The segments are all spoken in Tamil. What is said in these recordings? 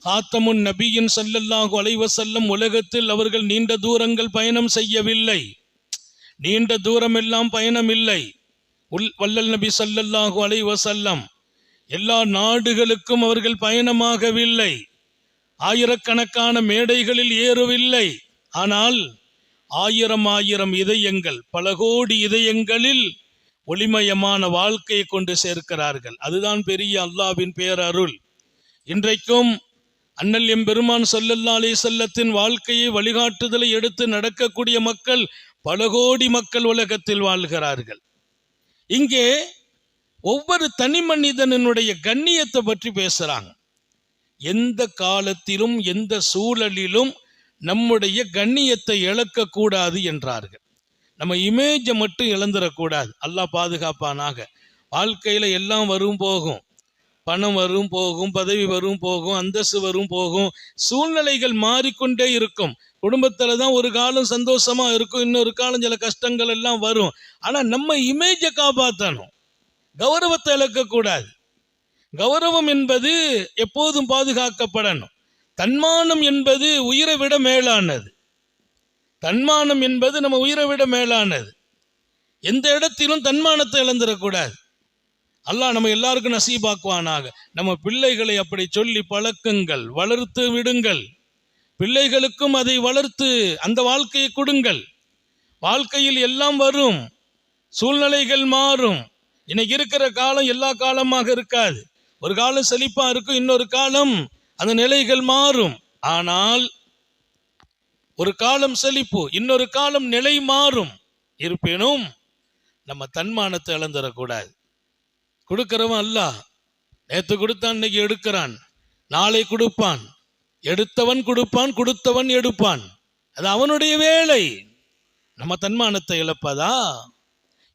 ஹாத்தமுன் நபியின் ஸல்லல்லாஹு அலைஹி வஸல்லம் உலகத்தில் அவர்கள் நீண்ட தூரங்கள் பயணம் செய்யவில்லை. நீண்ட தூரமெல்லாம் பயணம் இல்லை. வல்லல் நபி ஸல்லல்லாஹு அலைஹி வஸல்லம் எல்லா நாடுகளுக்கும் அவர்கள் பயணமாகவில்லை. ஆயிரக்கணக்கான மேடைகளில் ஏறவில்லை. ஆனால் ஆயிரம் இதயங்கள், பல கோடி இதயங்களில் ஒளிமயமான வாழ்க்கையை கொண்டு சேர்க்கிறார்கள். அதுதான் பெரிய அல்லாஹ்வின் பேரருள். இன்றைக்கும் அண்ணல் எம்பெருமான் ஸல்லல்லாஹு அலைஹி வஸல்லத்தின் வாழ்க்கையை வழிகாட்டுதலை எடுத்து நடக்கக்கூடிய மக்கள், பல கோடி மக்கள் உலகத்தில் வாழ்கிறார்கள். இங்கே ஒவ்வொரு தனி மனிதனுடைய கண்ணியத்தை பற்றி பேசுறாங்க. எந்த காலத்திலும் எந்த சூழலிலும் நம்முடைய கண்ணியத்தை இழக்கக்கூடாது என்றார்கள். நம்ம இமேஜை மட்டும் இழந்துடக்கூடாது. அல்லாஹ் பாதுகாப்பானாக. வாழ்க்கையில் எல்லாம் வரும் போகும், பணம் வரும் போகும், பதவி வரும் போகும், அந்தஸ்து வரும் போகும், சூழ்நிலைகள் மாறிக்கொண்டே இருக்கும். குடும்பத்தில் தான் ஒரு காலம் சந்தோஷமா இருக்கும், இன்னொரு காலம் சில கஷ்டங்கள் எல்லாம் வரும். ஆனால் நம்ம இமேஜை காப்பாற்றணும், கௌரவத்தை இழக்கக்கூடாது. கௌரவம் என்பது எப்போதும் பாதுகாக்கப்படணும். தன்மானம் என்பது உயிரை விட மேலானது. தன்மானம் என்பது நம்ம உயிரை விட மேலானது. எந்த இடத்திலும் தன்மானத்தை இழந்துடக்கூடாது. அல்லாஹ் நம்ம எல்லாருக்கும் நசீபாக்குவானாக. நம்ம பிள்ளைகளை அப்படி சொல்லி பழக்குங்கள், வளர்த்து விடுங்கள். பிள்ளைகளுக்கும் அதை வளர்த்து அந்த வாழ்க்கையை கொடுங்கள். வாழ்க்கையில் எல்லாம் வரும், சூழ்நிலைகள் மாறும். இன்னைக்கு இருக்கிற காலம் எல்லா காலமாக இருக்காது. ஒரு காலம் செழிப்பா இருக்கும், இன்னொரு காலம் அந்த நிலைகள் மாறும். ஆனால் ஒரு காலம் செழிப்பு, இன்னொரு காலம் நிலை மாறும். இருப்பினும் நம்ம தன்மானத்தை இழந்துடக்கூடாது. கொடுக்கிறவன் அல்லாஹ். நேற்று கொடுத்தான், இன்னைக்கு எடுக்கிறான், நாளை கொடுப்பான். எடுத்தவன் கொடுப்பான், கொடுத்தவன் எடுப்பான். அது அவனுடைய வேலை. நம்ம தன்மானத்தை இழப்பதா?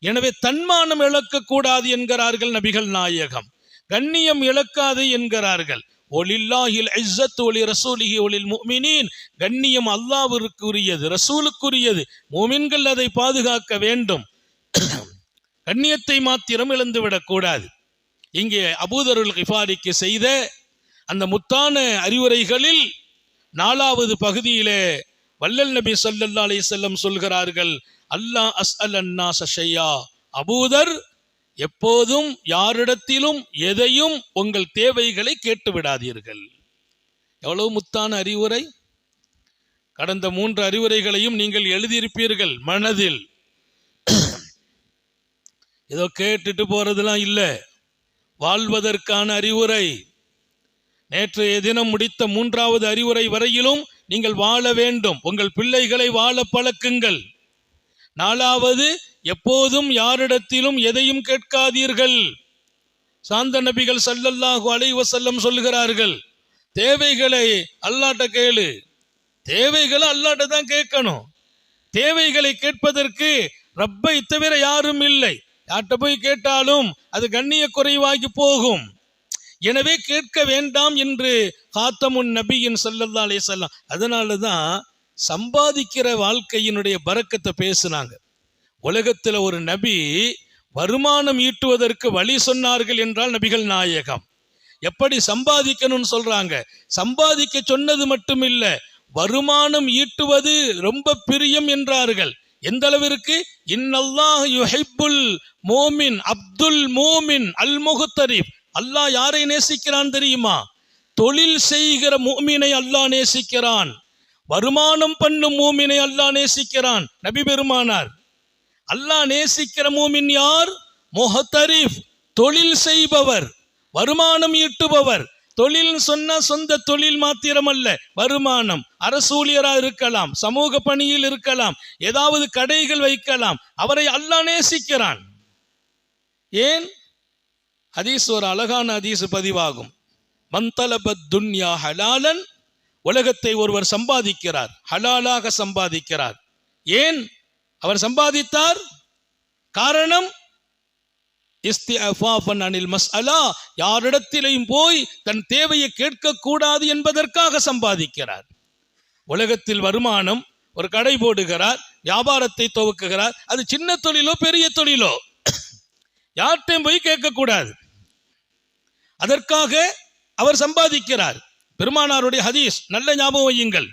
எனவே தன்மானம் இழக்கக்கூடாது என்கிறார்கள் நபிகள் நாயகம். கண்ணியம் இழக்காது என்கிறார்கள். ஒலில்லாஹில் இஸ்ஸத்து ஒலி ரசூலிஹி ஒலில் முஃமினீன். கண்ணியம் அல்லாஹ்விற்கு உரியது, ரசூலுக்குரியது. முஃமின்கள் அதை பாதுகாக்க வேண்டும். கண்ணியத்தை மாத்திரம் இழந்துவிடக் கூடாது. இங்கே அபூதருல் கிஃபாரிக்கு செய்த அந்த முத்தான அறிவுரைகளில் 4வது பகுதியிலே வல்லல் நபி ஸல்லல்லாஹு அலைஹி வஸல்லம் சொல்கிறார்கள், அல்லாஹ் அஸ்அலன்னாஸ ஷையா. அபூதர், எப்போதும் யாரிடத்திலும் எதையும் உங்கள் தேவைகளை கேட்டு விடாதீர்கள். எவ்வளவு முத்தான அறிவுரை! கடந்த 3 அறிவுரைகளையும் நீங்கள் எழுதியிருப்பீர்கள் மனதில். ஏதோ கேட்டுட்டு போறதெல்லாம் இல்லை, வாழ்வதற்கான அறிவுரை. நேற்றைய தினம் முடித்த 3வது அறிவுரை வரையிலும் நீங்கள் வாழ வேண்டும். உங்கள் பிள்ளைகளை வாழ பழக்குங்கள். 4வது, எப்போதும் யாரிடத்திலும் எதையும் கேட்காதீர்கள். சாந்த நபிகள் ஸல்லல்லாஹு அலைஹி வஸல்லம் சொல்கிறார்கள், தேவைகளை அல்லாஹ்ட்ட கேளு. தேவைகளை அல்லாஹ்ட்ட தான் கேட்கணும். தேவைகளை கேட்பதற்கு ரப்பை தவிர யாரும் இல்லை. யார்கிட்ட போய் கேட்டாலும் அது கண்ணிய குறைவாகி போகும். எனவே கேட்க வேண்டாம் என்று ஹாத்தமுன் நபியின் ஸல்லல்லாஹு அலைஹி வஸல்லம். அதனால தான் சம்பாதிக்கிற வாழ்க்கையினுடைய பரக்கத்தை பேசுனாங்க. உலகத்தில் ஒரு நபி வருமானம் ஈட்டுவதற்கு வழி சொன்னார்கள் என்றால் நபிகள் நாயகம். எப்படி சம்பாதிக்கணும்னு சொல்றாங்க. சம்பாதிக்க சொன்னது மட்டும் இல்ல, வருமானம் ஈட்டுவது ரொம்ப பிரியம் என்றார்கள். எந்த அளவிற்கு? இன்னல்லாஹ் யுஹிப்புல் மோமின் அப்துல் மோமின் அல் முஹ்தரிப். அல்லாஹ் யாரை நேசிக்கிறான் தெரியுமா? தொழில் செய்கிற மூமினை அல்லாஹ் நேசிக்கிறான். வருமானம் பண்ணும் மூமினை அல்லாஹ் நேசிக்கிறான். நபி பெருமானார், அல்லாஹ் நேசிக்கிற மூமின் யார்? முஹ்தரிப், தொழில் செய்பவர், வருமானம் ஈட்டுபவர். தொழில் சொன்னா சொந்த தொழில் மாத்திரம் அல்ல, வருமானம். அரசூழியரா இருக்கலாம், சமூக பணியில் இருக்கலாம், ஏதாவது கடைகள் வைக்கலாம். அவரை அல்லாஹ் நேசிக்கிறான். ஏன்? ஹதீஸ், ஒரு அழகான ஹதீஸ் பதிவாகும். மன்தலபத் துன்யா ஹலாலன். உலகத்தை ஒருவர் சம்பாதிக்கிறார், ஹலாலாக சம்பாதிக்கிறார். ஏன் அவர் சம்பாதித்தார்? காரணம் இஸ்திஅஃபாஃபன் அனில் மஸ்அலா. யாரிடத்திலையும் போய் தன் தேவையை கேட்கக்கூடாது என்பதற்காக சம்பாதிக்கிறார். உலகத்தில் வருமானம், ஒரு கடை போடுகிறார், வியாபாரத்தை துவக்குகிறார். அது சின்ன தொழிலோ பெரிய தொழிலோ யார்கிட்டையும் போய் கேட்கக்கூடாது. அதற்காக அவர் சம்பாதிக்கிறார். பெருமானாருடைய ஹதீஸ், நல்ல ஞாபகம் வையுங்கள்.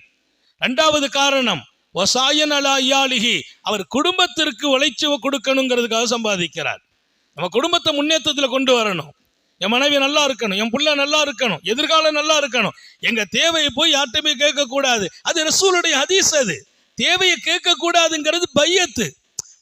இரண்டாவது காரணம் வசாயன் அலா இயாலிஹி, அவர் குடும்பத்திற்கு உழைச்சி கொடுக்கணுங்கிறதுக்காக சம்பாதிக்கிறார். நம்ம குடும்பத்தை முன்னேற்றத்தில் கொண்டு வரணும். என் மனைவி நல்லா இருக்கணும், என் புள்ள நல்லா இருக்கணும், எதிர்காலம் நல்லா இருக்கணும். எங்க தேவையை போய் யார்கிட்டயுமே கேட்க கூடாது. அது ரசூலுடைய ஹதீஸ். அது தேவையை கேட்க கூடாதுங்கிறது பையத்து.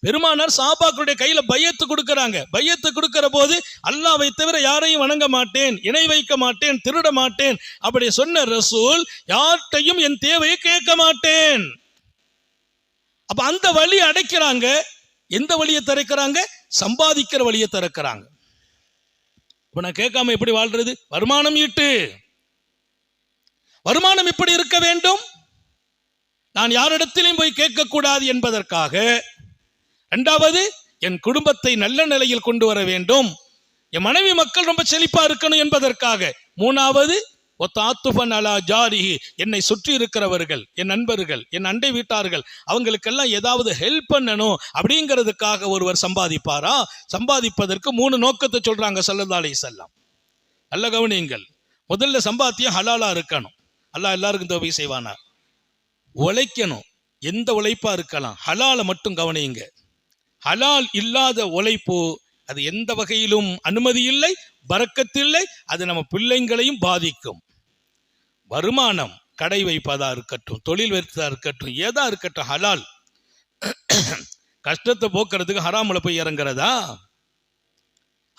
பெருமானார் சஹாபாக்களுடைய கையில பையத்து கொடுக்கறாங்க. பையத்து கொடுக்கிற போது அல்லாஹ்வை தவிர யாரையும் வணங்க மாட்டேன், இணை வைக்க மாட்டேன், திருட மாட்டேன் அப்படி சொன்ன ரசூல் யார்கிட்டையும் என் தேவையை கேட்க மாட்டேன். அப்ப அந்த வழி அடைக்கிறாங்க. எந்த வழியை திறக்கிறாங்க? சம்பாதிக்கிற வழியை திறக்கிறாங்க. இப்ப நான் கேட்காம எப்படி வாழ்றது? வருமானம் ஈட்டு. வருமானம் இப்படி இருக்க வேண்டும். நான் யாரிடத்திலையும் போய் கேட்க கூடாது என்பதற்காக. இரண்டாவது, என் குடும்பத்தை நல்ல நிலையில் கொண்டு வர வேண்டும். என் மனைவி மக்கள் ரொம்ப செழிப்பா இருக்கணும் என்பதற்காக. மூணாவது, ஒத்தாத்துஃபன் அலா ஜாரிஹி, என்னை சுற்றி இருக்கிறவர்கள், என் நண்பர்கள், என் அண்டை வீட்டார்கள், அவங்களுக்கெல்லாம் ஏதாவது ஹெல்ப் பண்ணணும் அப்படிங்கிறதுக்காக ஒருவர் சம்பாதிப்பாரா? சம்பாதிப்பதற்கு 3 நோக்கத்தை சொல்றாங்க ஸல்லல்லாஹு அலைஹி வஸல்லம். நல்ல கவனியுங்கள். முதல்ல சம்பாத்தியம் ஹலாலா இருக்கணும். அல்லாஹ் எல்லாருக்கும் தௌபீக் செய்வானா. உழைக்கணும். எந்த உழைப்பா இருக்கலாம், ஹலாலை மட்டும் கவனியுங்க. ஹலால் இல்லாத உழைப்பு அது எந்த வகையிலும் அனுமதி இல்லை, பரக்கத்தில்லை. அது நம்ம பிள்ளைங்களையும் பாதிக்கும். வருமானம் கடை வைப்பதா இருக்கட்டும், தொழில் வைப்பதா இருக்கட்டும், ஏதா இருக்கட்டும், ஹலால். கஷ்டத்தை போக்குறதுக்கு ஹராமுல போய் இறங்குறதா?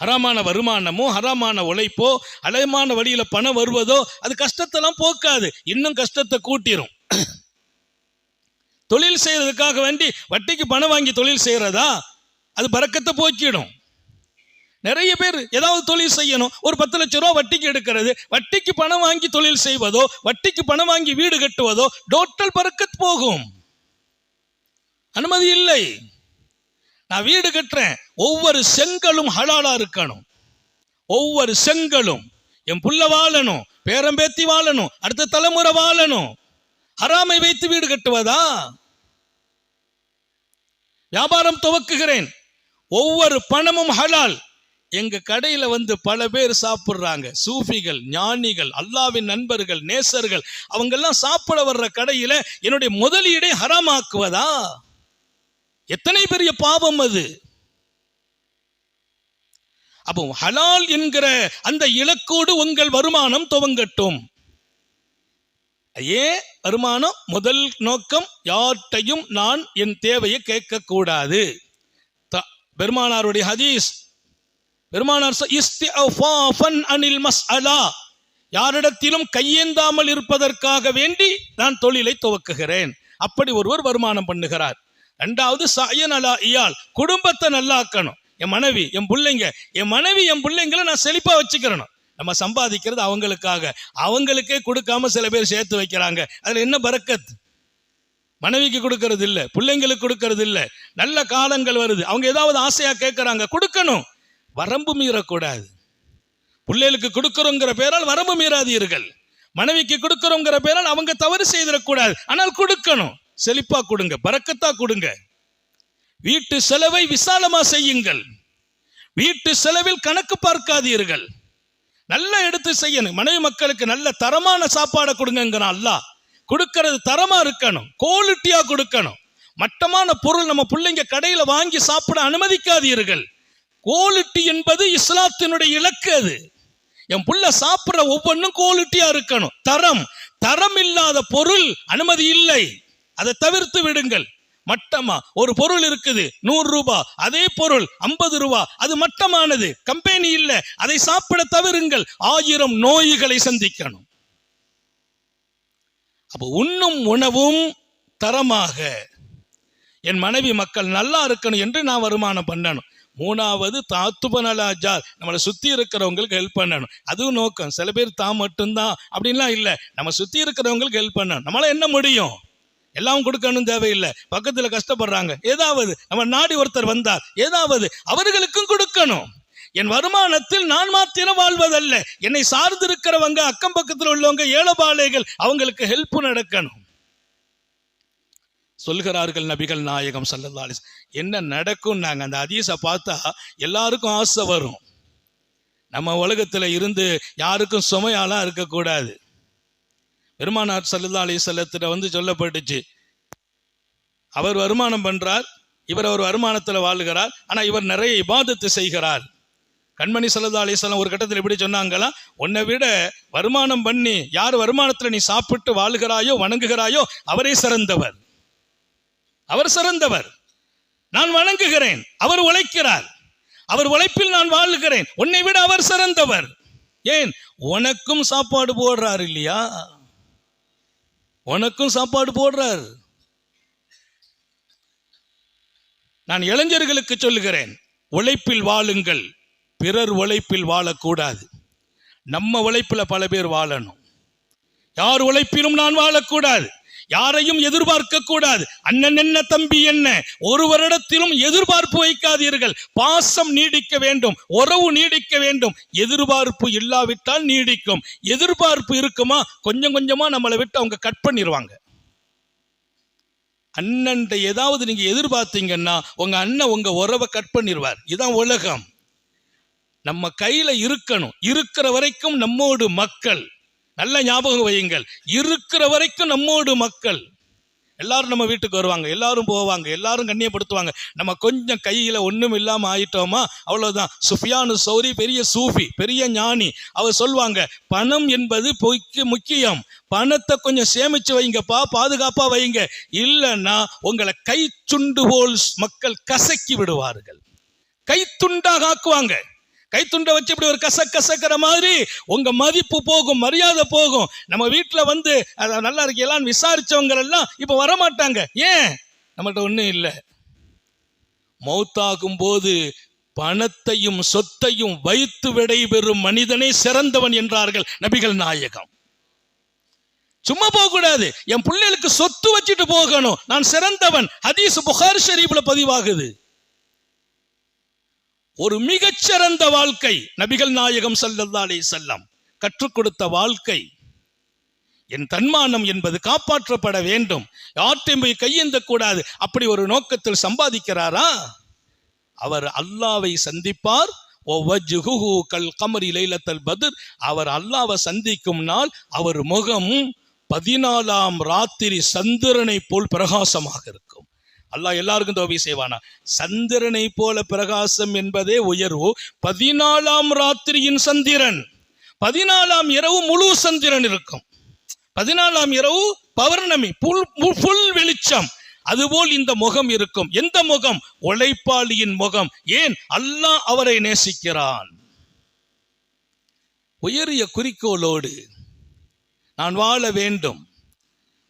ஹராமான வருமானமோ ஹராமான உழைப்போ ஹலாமான வழியில பணம் வருவதோ அது கஷ்டத்தெல்லாம் போக்காது, இன்னும் கஷ்டத்தை கூட்டிரும். தொழில் செய்யறதுக்காக வேண்டி வட்டிக்கு பணம் வாங்கி தொழில் செய்யறதா? அது பரக்கத்தை போக்கிடும். நிறைய பேர் ஏதாவது தொழில் செய்யணும், ஒரு 10 லட்சம் ரூபாய் வட்டிக்கு எடுக்கிறது, வட்டிக்கு பணம் வாங்கி தொழில் செய்வதோ, வட்டிக்கு பணம் வாங்கி வீடு கட்டுவதோ டோட்டல் பரக்கத் போகும். அனுமதி இல்லை. நான் வீடு கட்டுறேன், ஒவ்வொரு செங்கலும் ஹலாலா இருக்கணும். ஒவ்வொரு செங்கலும் என் புள்ள வாழணும், பேரம்பேத்தி வாழணும், அடுத்த தலைமுறை வாழணும். ஹராமை வைத்து வீடு கட்டுவதா? வியாபாரம் துவக்குகிறேன், ஒவ்வொரு பணமும் ஹலால். எங்க கடையில வந்து பல பேர் சாப்பிடுறாங்க. சூஃபிகள், ஞானிகள், அல்லாவின் நண்பர்கள், நேசர்கள், அவங்க எல்லாம் சாப்பிட வர்ற கடையில என்னுடைய முதலீடை ஹராமாக்குவதா? எத்தனை பெரிய பாவம் அது. அப்போ ஹலால் என்கிற அந்த இலக்கோடு உங்கள் வருமானம் துவங்கட்டும். ஏன் வருமானம்? முதல் நோக்கம், யார்ட்டையும் நான் என் தேவையை கேட்க கூடாது. பெருமானாருடைய ஹதீஸ், பெருமானார் இஸ்திஃபாஃபன் அனில் மஸ்அலா, யாரிடத்திலும் கையேந்தாமல் இருப்பதற்காக வேண்டி நான் தொழிலை துவக்குகிறேன். அப்படி ஒருவர் வருமானம் பண்ணுகிறார். இரண்டாவது, சயன் அலா இயால், குடும்பத்தை நல்லாக்கணும். என் மனைவி, என் பிள்ளைங்க, என் மனைவி என் பிள்ளைங்களை நான் செழிப்பா வச்சுக்கிறணும். நம்ம சம்பாதிக்கிறது அவங்களுக்காக, அவங்களுக்கே கொடுக்காம சில பேர் சேர்த்து வைக்கிறாங்க. அதுல என்ன பரக்கத்? மனைவிக்கு கொடுக்கறது இல்லை, பிள்ளைங்களுக்கு கொடுக்கறது இல்லை. நல்ல காலங்கள் வருது, அவங்க ஏதாவது ஆசையா கேட்கறாங்க, கொடுக்கணும். வரம்பு மீறக்கூடாது. பிள்ளைகளுக்கு கொடுக்கிறோங்கிற பேரால் வரம்பு மீறாதீர்கள். மனைவிக்கு கொடுக்கிறோங்கிற பேரால் அவங்க தவறு செய்திடக்கூடாது. ஆனால் கொடுக்கணும். செழிப்பா கொடுங்க, பரக்கத்தா கொடுங்க. வீட்டு செலவை விசாலமா செய்யுங்கள். வீட்டு செலவில் கணக்கு பார்க்காதீர்கள். நல்லா எடுத்து செய்யணும். மனைவி மக்களுக்கு நல்ல தரமான சாப்பாடை கொடுங்கிறான் அல்லாஹ். கொடுக்கிறது தரமா இருக்கணும், குவாலிட்டியா கொடுக்கணும். மட்டமான பொருள் நம்ம பிள்ளைங்க கடையில வாங்கி சாப்பிட அனுமதிக்காதீர்கள். குவாலிட்டி என்பது இஸ்லாத்தினுடைய இலக்கு. அது என் புள்ள சாப்பிடுற ஒவ்வொன்றும் குவாலிட்டியா இருக்கணும். தரம் இல்லாத பொருள் அனுமதி இல்லை. அதை தவிர்த்து விடுங்கள். மட்டமா ஒரு பொருள் இருக்குது 100 ரூபாய், அதே பொருள் 50 ரூபாய், அது மட்டமானது, கம்பெனி இல்லை, அதை சாப்பிட தவிருங்கள். 1000 நோய்களை சந்திக்கணும். அப்போ உண்ணும் உணவும் தரமாக, என் மனைவி மக்கள் நல்லா இருக்கணும் என்று நான் வருமானம் பண்ணணும். மூணாவது, தாத்துபன் அலா ஜார், நம்மளை சுத்தி இருக்கிறவங்களுக்கு ஹெல்ப் பண்ணணும். அதுவும் நோக்கம். சில பேர் தான் மட்டும்தான் அப்படின்லாம் இல்லை, நம்ம சுத்தி இருக்கிறவங்களுக்கு ஹெல்ப் பண்ணணும். நம்மளால என்ன முடியும்? எல்லாம் கொடுக்கணும் தேவையில்லை. பக்கத்துல கஷ்டப்படுறாங்க, ஏதாவது நம்ம நாடி ஒருத்தர் வந்தார், ஏதாவது அவர்களுக்கும் கொடுக்கணும். என் வருமானத்தில் நான் மாத்திரம் வாழ்வதல்ல, என்னை சார்ந்து இருக்கிறவங்க, அக்கம் பக்கத்தில் உள்ளவங்க, ஏழபாளைகள், அவங்களுக்கு ஹெல்ப் நடக்கணும். சொல்கிறார்கள் நபிகள் நாயகம் ஸல்லல்லாஹு அலைஹி வஸல்லம். என்ன நடக்கும்? நாங்க அந்த ஹதீஸை பார்த்தா எல்லாருக்கும் ஆசை வரும். நம்ம உலகத்துல இருந்து யாருக்கும் சுமையாலாம் இருக்கக்கூடாது. பெருமானார் ஸல்லல்லாஹு அலைஹி வஸல்லத்திட்ட சொல்லப்பட்டுச்சு, அவர் வருமானம் பண்றார், இவர் அவர் வருமானத்தில் வாழுகிறார், ஆனா இவர் நிறைய இபாதத்து செய்கிறார். கண்மணி ஸல்லல்லாஹு அலைஹி வஸல்லம் ஒரு கட்டத்தில் எப்படி சொன்னாங்களா, உன்னை விட வருமானம் பண்ணி யார் வருமானத்தில் நீ சாப்பிட்டு வாழுகிறாயோ வணங்குகிறாயோ அவரே சிறந்தவர், அவர் சிறந்தவர். நான் வணங்குகிறேன், அவர் உழைக்கிறார், அவர் உழைப்பில் நான் வாழுகிறேன், உன்னை விட அவர் சிறந்தவர். ஏன்? உனக்கும் சாப்பாடு போடுறார் இல்லையா, உனக்கும் சாப்பாடு போடுறார். நான் இளைஞர்களுக்கு சொல்லுகிறேன், உழைப்பில் வாழுங்கள், பிறர் உழைப்பில் வாழக்கூடாது. நம்ம உழைப்பில் பல பேர் வாழணும். யார் உழைப்பிலும் நான் வாழக்கூடாது, யாரையும் எதிர்பார்க்க கூடாது. அண்ணன் என்ன தம்பி என்ன, ஒரு வருடத்திலும் எதிர்பார்ப்பு வைக்காதீர்கள். பாசம் நீடிக்க வேண்டும், உறவு நீடிக்க வேண்டும். எதிர்பார்ப்பு இல்லாவிட்டால் நீடிக்கும். எதிர்பார்ப்பு இருக்குமா, கொஞ்சம் கொஞ்சமா நம்மளை விட்டு அவங்க கட் பண்ணிடுவாங்க. அண்ணன் ஏதாவது நீங்க எதிர்பார்த்தீங்கன்னா உங்க அண்ணன் உங்க உறவை கட் பண்ணிடுவார். இதுதான் உலகம். நம்ம கையில இருக்கணும், இருக்கிற வரைக்கும் நம்மோடு மக்கள். நல்ல ஞாபகம் வையுங்கள், இருக்கிற வரைக்கும் நம்மோடு மக்கள். எல்லாரும் நம்ம வீட்டுக்கு வருவாங்க, எல்லாரும் போவாங்க, எல்லாரும் கண்ணியப்படுத்துவாங்க. நம்ம கொஞ்சம் கையில ஒண்ணும் இல்லாம ஆயிட்டோமா அவ்வளவுதான். சுஃபியானு சௌரி பெரிய சூஃபி, பெரிய ஞானி, அவர் சொல்வாங்க, பணம் என்பது முக்கியம், பணத்தை கொஞ்சம் சேமிச்சு வைங்கப்பா, பாதுகாப்பா வைங்க, இல்லைன்னா உங்களை கை துண்டு போல் மக்கள் கசக்கி விடுவார்கள், கை துண்டாக ஆக்குவாங்க. கைத்துண்டை வச்சு இப்படி ஒரு கசக்கிற மாதிரி உங்க மதிப்பு போகும், மரியாதை போகும். நம்ம வீட்டில் வந்து நல்லா இருக்கெல்லாம் விசாரிச்சவங்க எல்லாம் இப்ப வரமாட்டாங்க. ஏன்? நம்மகிட்ட ஒண்ணும் இல்லை. மௌத்தாகும் போது பணத்தையும் சொத்தையும் வைத்து விடைபெறும் மனிதனே சிறந்தவன் என்றார்கள் நபிகள் நாயகம். சும்மா போக கூடாது, என் பிள்ளைகளுக்கு சொத்து வச்சுட்டு போகணும், நான் சிறந்தவன். ஹதீஸ் புகாரி ஷரீஃப்ல பதிவாகுது. ஒரு மிகச்சிறந்த வாழ்க்கை நபிகள் நாயகம் ஸல்லல்லாஹு அலைஹி வஸல்லம் கற்றுக் கொடுத்த வாழ்க்கை. என் தன்மானம் என்பது காப்பாற்றப்பட வேண்டும், யார்ட்டையும் போய் கையேந்த கூடாது. அப்படி ஒரு நோக்கத்தில் சம்பாதிக்கிறாரா, அவர் அல்லாவை சந்திப்பார். அவர் அல்லாவை சந்திக்கும் நாள் அவர் முகம் 14ஆம் ராத்திரி சந்திரனை போல் பிரகாசமாக இருக்கும். அல்லாஹ் எல்லாருக்கும் தௌபி செய்வானா. சந்திரனை போல பிரகாசம் என்பதே உயர்வு. 14ஆம் ராத்திரியின் சந்திரன், 14ஆம் இரவு முழு சந்திரன் இருக்கும். 14ஆம் இரவு பௌர்ணமி, புல் வெளிச்சம். அதுபோல் இந்த முகம் இருக்கும். எந்த முகம்? உழைப்பாளியின் முகம். ஏன்? அல்லாஹ் அவரை நேசிக்கிறான். உயரிய குறிக்கோளோடு நான் வாழ வேண்டும்.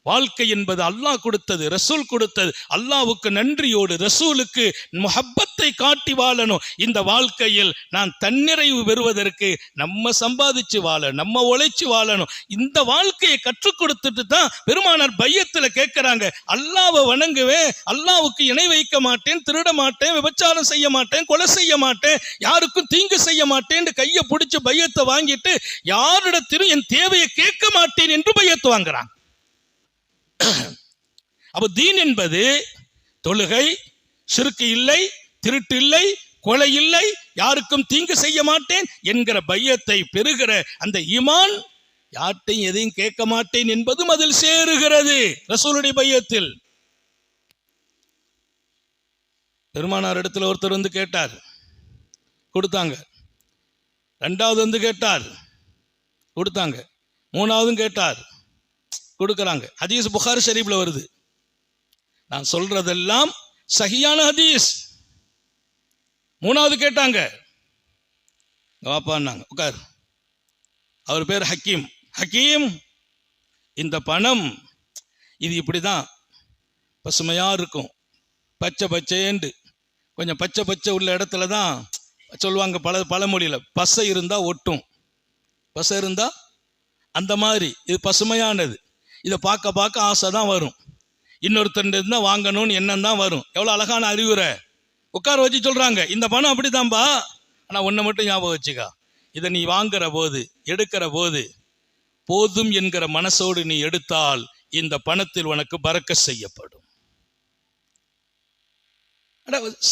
வாழ்க்கை என்பது அல்லாஹ் கொடுத்தது, ரசூல் கொடுத்தது. அல்லாஹ்வுக்கு நன்றியோடு ரசூலுக்கு முஹப்பத்தை காட்டி வாழணும். இந்த வாழ்க்கையில் நான் தன்னிறைவு பெறுவதற்கு நம்ம சம்பாதிச்சு வாழ, நம்ம உழைச்சு வாழணும். இந்த வாழ்க்கையை கற்றுக் கொடுத்துட்டு தான் பெருமானார் பையத்துல கேட்கிறாங்க, அல்லாஹ்வை வணங்குவேன், அல்லாஹ்வுக்கு இணை வைக்க மாட்டேன், திருட மாட்டேன், விபச்சாரம் செய்ய மாட்டேன், கொலை செய்ய மாட்டேன், யாருக்கும் தீங்கு செய்ய மாட்டேன், கையை பிடிச்சு பையத்தை வாங்கிட்டு யாரிடத்திலும் என் தேவையை கேட்க மாட்டேன் என்று பையத்து வாங்குறாங்க. அப்ப தீன் என்பது தொழுகை, ஷிர்க் இல்லை, திருட்டு இல்லை, கொலை இல்லை, யாருக்கும் தீங்கு செய்ய மாட்டேன் என்கிற பையத்தை பெறுகிற அந்த ஈமான், யார்ட்டையும் எதையும் கேட்க மாட்டேன் என்பதும் அதில் சேருகிறது ரசூலுடைய பையத்தில். பெருமானார் இடத்துல ஒருத்தர் வந்து கேட்டார், கொடுத்தாங்க. ரெண்டாவது வந்து கேட்டார், கொடுத்தாங்க. மூணாவதும் கேட்டார், கொடுக்கறாங்க. ஹதீஸ் புகாரி ஷரீஃப்ல வருது. நான் சொல்றதெல்லாம் சஹியான ஹதீஸ். மூணாவது கேட்டாங்க, வாப்பான்னாங்க, உட்கார். அவர் பேர் ஹக்கீம். ஹக்கீம், இந்த பணம் இது இப்படிதான் பசுமையா இருக்கும், பச்சை பச்சையேண்டு. கொஞ்சம் பச்சை பச்சை உள்ள இடத்துல தான் சொல்லுவாங்க பழமொழியில, பசை இருந்தா ஒட்டும், பசை இருந்தா அந்த மாதிரி. இது பசுமையானது. இதை பார்க்க பார்க்க ஆசை தான் வரும், இன்னொருத்தர் இருந்தால் வாங்கணும்னு எண்ணம் தான் வரும். எவ்வளோ அழகான அறிவுரை. உட்கார வச்சு சொல்றாங்க, இந்த பணம் அப்படித்தான்பா, ஆனால் ஒன்றை மட்டும் ஞாபகம் வச்சுக்கா, இதை நீ வாங்குற போது, எடுக்கிற போது போதும் என்கிற மனசோடு நீ எடுத்தால் இந்த பணத்தில் உனக்கு பரக்கத் செய்யப்படும்.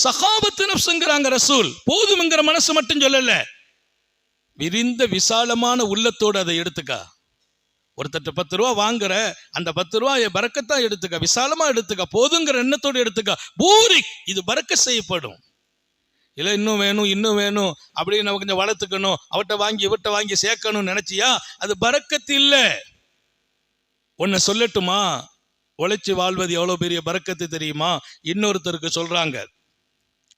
சகாபத்து நஃப்ஸ்ங்கறாங்க ரசூல். போதும் என்கிற மனசு மட்டும் சொல்லல, விரிந்த விசாலமான உள்ளத்தோடு அதை எடுத்துக்கா. ஒருத்தட்ட 10 ரூபா வாங்குற, அந்த 10 ரூபாயை பரக்கத்தா எடுத்துக்க, விசாலமா எடுத்துக்க, போதுங்கிற எண்ணத்தோடு எடுத்துக்க. பூரி, இது பரக்க செய்யப்படும். இல்லை இன்னும் வேணும் அப்படின்னு நம்ம கொஞ்சம் வளர்த்துக்கணும், அவட்ட வாங்கி இவட்ட வாங்கி சேர்க்கணும்னு நினைச்சியா, அது பரக்கத்து இல்லை. உன்னை சொல்லட்டுமா, உழைச்சி வாழ்வது எவ்வளவு பெரிய பரக்கத்து தெரியுமா? இன்னொருத்தருக்கு சொல்றாங்க,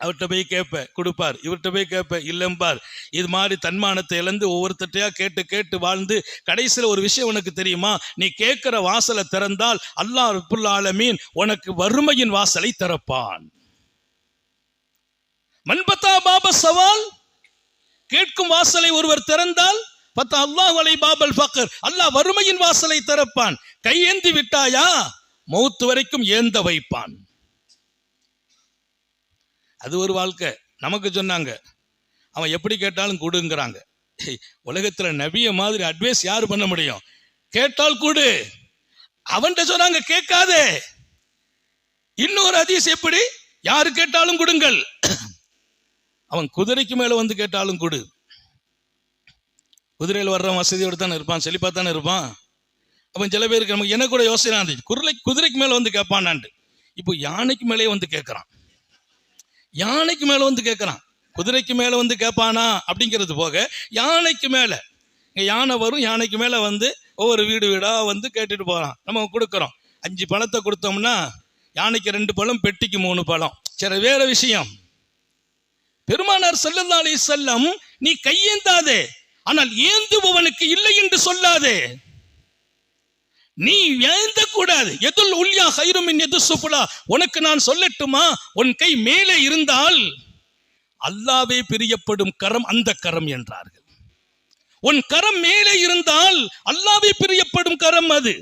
அவர்கிட்ட போய் கேட்ப கொடுப்பார், இவர்கிட்ட போய் கேட்ப இல்லம்பார். இது மாதிரி தன்மானத்தை இழந்து ஒவ்வொருத்தையா கேட்டு வாழ்ந்து கடைசியில் ஒரு விஷயம் உனக்கு தெரியுமா, நீ கேட்கிற வாசலை திறந்தால் அல்லாஹ் ரப்புல் ஆலமீன் உனக்கு வறுமையின் வாசலை திறப்பான். மன்பத்தா பாப சவால், கேட்கும் வாசலை ஒருவர் திறந்தால் பத்தா அல்லாஹ் வலை பாபல் ஃபக்ர், அல்லாஹ் வறுமையின் வாசலை திறப்பான். கையேந்தி விட்டாயா, மௌத்து வரைக்கும் ஏந்த வைப்பான். அது ஒரு வாழ்க்கை. நமக்கு சொன்னாங்க, அவன் எப்படி கேட்டாலும் கொடுங்கிறாங்க. உலகத்துல நபிய மாதிரி அட்வைஸ் யாரு பண்ண முடியும்? கேட்டால் கொடு. அவன்கிட்ட சொன்னாங்க கேட்காதே. இன்னொரு ஹதீஸ் எப்படி, யாரு கேட்டாலும் கொடுங்கள். அவன் குதிரைக்கு மேல வந்து கேட்டாலும் கொடு. குதிரையில் வர்ற வசதியோடு தானே இருப்பான், செழிப்பா தானே இருப்பான். அவன் சில பேருக்கு நமக்கு என்ன கூட யோசனை இருந்துச்சு, குதிரைக்கு மேல வந்து கேட்பான்னாண்டு. இப்போ யானைக்கு மேலே வந்து கேட்கறான், யானைக்கு மேல வந்து கேட்கறான். குதிரைக்கு மேல வந்து கேட்பானா அப்படிங்கிறது போக யானைக்கு மேல, யானை வரும், யானைக்கு மேல வந்து ஒவ்வொரு வீடா வந்து கேட்டுட்டு போறான். நம்ம கொடுக்கறோம், 5 பழத்தை கொடுத்தோம்னா யானைக்கு 2 பழம், பெட்டிக்கு 3 பழம். சரி, வேற விஷயம். பெருமானார் ஸல்லல்லாஹு அலைஹி வஸல்லம், நீ கையேந்தாதே, ஆனால் ஏந்துபவனுக்கு இல்லை என்று சொல்லாதே. நீ ஏந்த கூடாது. எதுல் உல்யா கைரும் மின் எது சுஃபுலா. உனக்கு நான் சொல்லட்டுமா, உன் கை மேலே இருந்தால் அல்லாஹ்வே பிரியப்படும் கரம் அந்த கரம் என்றார்கள். உன் கரம் மேலே இருந்தால் அல்லாஹ்வே பிரியப்படும் கரம் அது.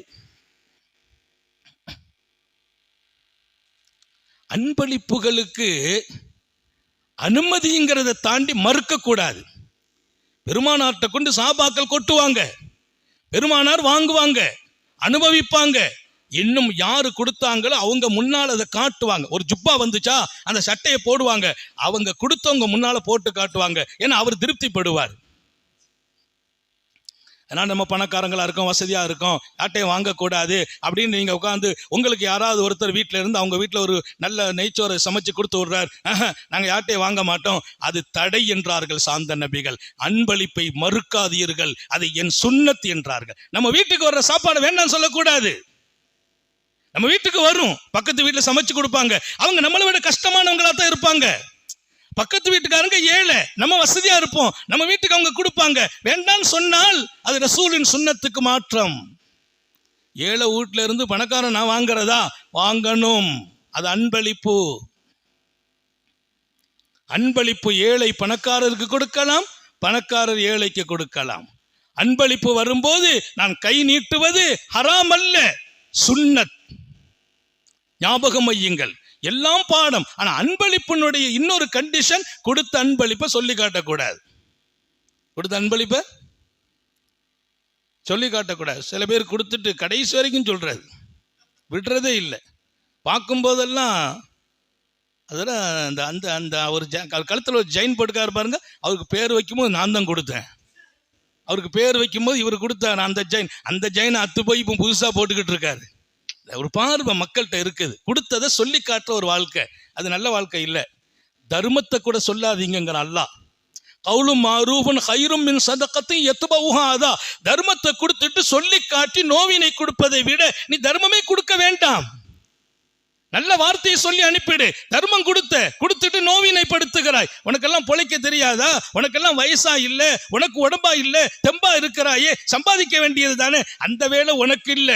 அன்பளிப்புகளுக்கு அனுமதிங்கிறத தாண்டி மறுக்க கூடாது. பெருமானார்ட்ட கொண்டு சஹாபாக்கள் கொட்டுவாங்க, பெருமானார் வாங்குவாங்க, அனுபவிப்பாங்க. இன்னும் யாரு கொடுத்தாங்களோ அவங்க முன்னால் அதை காட்டுவாங்க. ஒரு ஜுப்பா வந்துச்சா அந்த சட்டையை போடுவாங்க, அவங்க கொடுத்தவங்க முன்னால போட்டு காட்டுவாங்க. ஏன்னா அவர் திருப்திப்படுவார். ஏன்னா நம்ம பணக்காரங்களா இருக்கோம், வசதியா இருக்கோம், யார்ட்டையும் வாங்கக்கூடாது அப்படின்னு நீங்க உட்காந்து, உங்களுக்கு யாராவது ஒருத்தர் வீட்டில இருந்து அவங்க வீட்டில் ஒரு நல்ல நெய்ச்சோரை சமைச்சு கொடுத்து விடுறார், நாங்க யார்ட்டையும் வாங்க மாட்டோம், அது தடை என்றார்கள் சாந்த நபிகள். அன்பளிப்பை மறுக்காதீர்கள், அது என் சுன்னத் என்றார்கள். நம்ம வீட்டுக்கு வர்ற சாப்பாடு வேண்டாம் சொல்லக்கூடாது. நம்ம வீட்டுக்கு வரும், பக்கத்து வீட்டுல சமைச்சு கொடுப்பாங்க, அவங்க நம்மளை விட கஷ்டமானவங்களா தான் இருப்பாங்க. பக்கத்து வீட்டுக்காரங்க ஏழை, நம்ம வசதியா இருப்போம், நம்ம வீட்டுக்கு அவங்க கொடுப்பாங்க. வேண்டான்னு சொன்னால் அது ரசூலின் சுன்னத்துக்கு மாற்றம். ஏழை வீட்டுல இருந்து பணக்காரன் நான் வாங்குறதா? வாங்கணும், அது அன்பளிப்பு. அன்பளிப்பு ஏழை பணக்காரருக்கு கொடுக்கலாம், பணக்காரர் ஏழைக்கு கொடுக்கலாம். அன்பளிப்பு வரும்போது நான் கை நீட்டுவது ஹராம் அல்ல, சுன்னத். ஞாபகம் வையுங்கள், எல்லாம் பாடம். ஆனா அன்பளிப்பினுடைய இன்னொரு கண்டிஷன், கொடுத்த அன்பளிப்பை சொல்லி காட்டக்கூடாது. கொடுத்த அன்பளிப்பை சொல்லி காட்டக்கூடாது. சில பேர் கொடுத்துட்டு கடைசி வரைக்கும் சொல்றது, விடுறதே இல்லை. பார்க்கும் போதெல்லாம் அதெல்லாம் அந்த அந்த அந்த ஒரு கழுத்தில் ஒரு ஜெயின் போட்டுக்காரு பாருங்க, அவருக்கு பேர் வைக்கும்போது நான் தான் கொடுத்தேன், அவருக்கு பேர் வைக்கும்போது இவர் கொடுத்தாரு அந்த ஜெயினை அத்து போய் இப்போ புதுசா போட்டுக்கிட்டு இருக்காரு. ஒரு பார்வை மக்கள்கிட்ட இருக்குது. கொடுத்ததை சொல்லி காட்டுற ஒரு வாழ்க்கை, அது நல்ல வாழ்க்கை இல்லை. தர்மத்தை கூட சொல்லாதீங்கிற அல்லாஹ். கவுலும் மாரூஃபுன் கைரும் மின் சதகத்தின் யத்பவுஹா அதா. தர்மத்தை கொடுத்துட்டு சொல்லி காட்டி நோவினை கொடுப்பதை விட நீ தர்மமே கொடுக்க வேண்டாம். நல்ல வார்த்தையை சொல்லி அனுப்பிடு. தர்மம் கொடுத்துட்டு நோவினை படுத்துகிறாய். உனக்கெல்லாம் பொழைக்க தெரியாதா? உனக்கெல்லாம் வயசா இல்ல, உனக்கு உடம்பா இல்ல, தெம்பா இருக்கிறாயே, சம்பாதிக்க வேண்டியது தானே, அந்த வேலை உனக்கு இல்ல.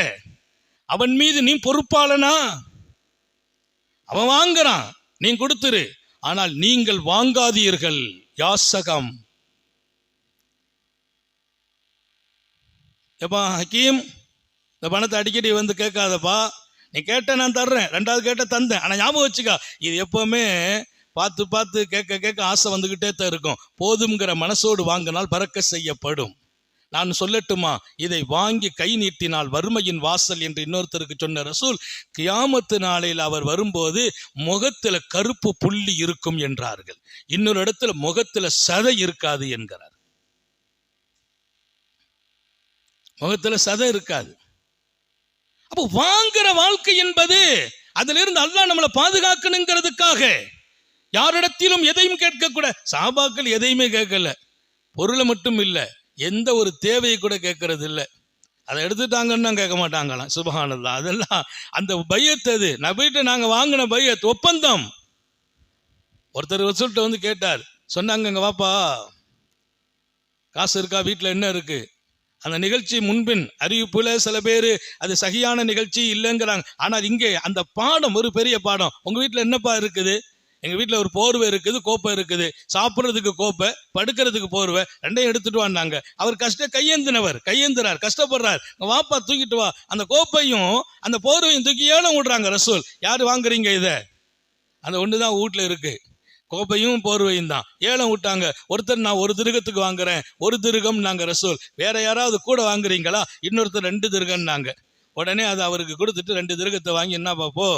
அவன் மீது நீ பொறுப்பாளனா? அவன் வாங்குறான், நீ கொடுத்துரு. ஆனால் நீங்கள் வாங்காதீர்கள். யாசகம். எப்பா ஹக்கீம், இந்த பணத்தை அடிக்கடி வந்து கேட்காதப்பா, நீ கேட்ட நான் தர்றேன், 2வது கேட்ட தந்தேன். ஆனா ஞாபகம் வச்சுக்கா, இது எப்பவுமே பார்த்து பார்த்து கேட்க ஆசை வந்துகிட்டே தான் இருக்கும். போதுங்கிற மனசோடு வாங்கினால் பறக்க செய்யப்படும். நான் சொல்லட்டுமா, இதை வாங்கி கை நீட்டினால் வறுமையின் வாசல் என்று இன்னொருத்தருக்கு சொன்ன ரசூல், கியாமத்து நாளையில் அவர் வரும்போது முகத்துல கருப்பு புள்ளி இருக்கும் என்றார்கள். இன்னொரு இடத்துல முகத்துல சதை இருக்காது என்கிறார். முகத்துல சதை இருக்காது. அப்போ வாங்குற வாழ்க்கை என்பது அதிலிருந்து அல்லாஹ் நம்மளை பாதுகாக்கணுங்கிறதுக்காக யாரிடத்திலும் எதையும் கேட்க கூட. சஹாபாக்கள் எதையுமே கேட்கல, பொருளை மட்டும் இல்ல, எந்த ஒரு தேவையை கூட கேட்கறது இல்லை. அதை எடுத்துட்டாங்கன்னா கேட்க மாட்டாங்களாம். சுப்ஹானல்லாஹ். அதெல்லாம் அந்த பையத், அது நபிகிட்ட நாங்க வாங்கின பையத், ஒப்பந்தம். ஒருத்தர் வசூல்கிட்ட வந்து கேட்டார், சொன்னாங்க, இங்க வாப்பா, காசு இருக்கா, வீட்டில் என்ன இருக்கு. அந்த நிகழ்ச்சி முன்பின் அறிவிப்புல சில பேர் அது சகியான நிகழ்ச்சி இல்லைங்கிறாங்க. ஆனால் இங்கே அந்த பாடம் ஒரு பெரிய பாடம். உங்க வீட்டில் என்னப்பா இருக்குது? எங்க வீட்டில் ஒரு போர்வை இருக்குது, கோப்பை இருக்குது. சாப்பிட்றதுக்கு கோப்பை, படுக்கிறதுக்கு போர்வை, ரெண்டையும் எடுத்துட்டு வாங்க. அவர் கையேந்தினார், கஷ்டப்படுறார். வாப்பா தூக்கிட்டு வா. அந்த கோப்பையும் அந்த போர்வையும் தூக்கி ஏலம் விடுறாங்க ரசூல். யாரு வாங்குறீங்க இதை? அந்த ஒண்ணுதான் வீட்டுல இருக்கு, கோப்பையும் போர்வையும் தான். ஏலம் விட்டாங்க. ஒருத்தர் நான் 1 திருகத்துக்கு வாங்குறேன், 1 திருகம் நாங்க ரசூல். வேற யாராவது கூட வாங்குறீங்களா? இன்னொருத்தர் 2 திருகம் நாங்க. உடனே அதை அவருக்கு கொடுத்துட்டு 2 திருகத்தை வாங்கி, என்ன பாப்போ,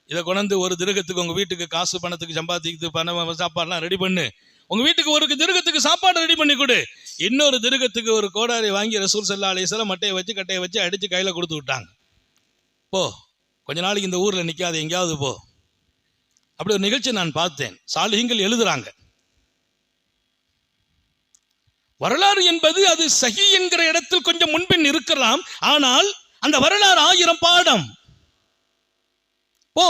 இதை கொண்டு 1 திருகத்துக்கு உங்க வீட்டுக்கு காசு பணத்துக்கு சம்பாதிக்கு பணம் சாப்பாடுலாம் ரெடி பண்ணு. உங்க வீட்டுக்கு 1 திருகத்துக்கு சாப்பாடு ரெடி பண்ணி கொடு. இன்னொரு திருகத்துக்கு ஒரு கோடாரி வாங்கி ரசூல் ஸல்லல்லாஹு அலைஹி வஸல்லம் மட்டையை வச்சு கட்டையை வச்சு அடிச்சு கையில கொடுத்து விட்டாங்க. போ, கொஞ்ச நாளைக்கு இந்த ஊர்ல நிக்காது, எங்கேயாவது போ. அப்படி ஒரு நிகழ்ச்சி நான் பார்த்தேன். சாலிஹீன்கள் எழுதுறாங்க. வரலாறு என்பது அது சஹி என்கிற இடத்தில் கொஞ்சம் முன்பின் இருக்கலாம். ஆனால் அந்த வரலாறு 1000 பாடம். போ,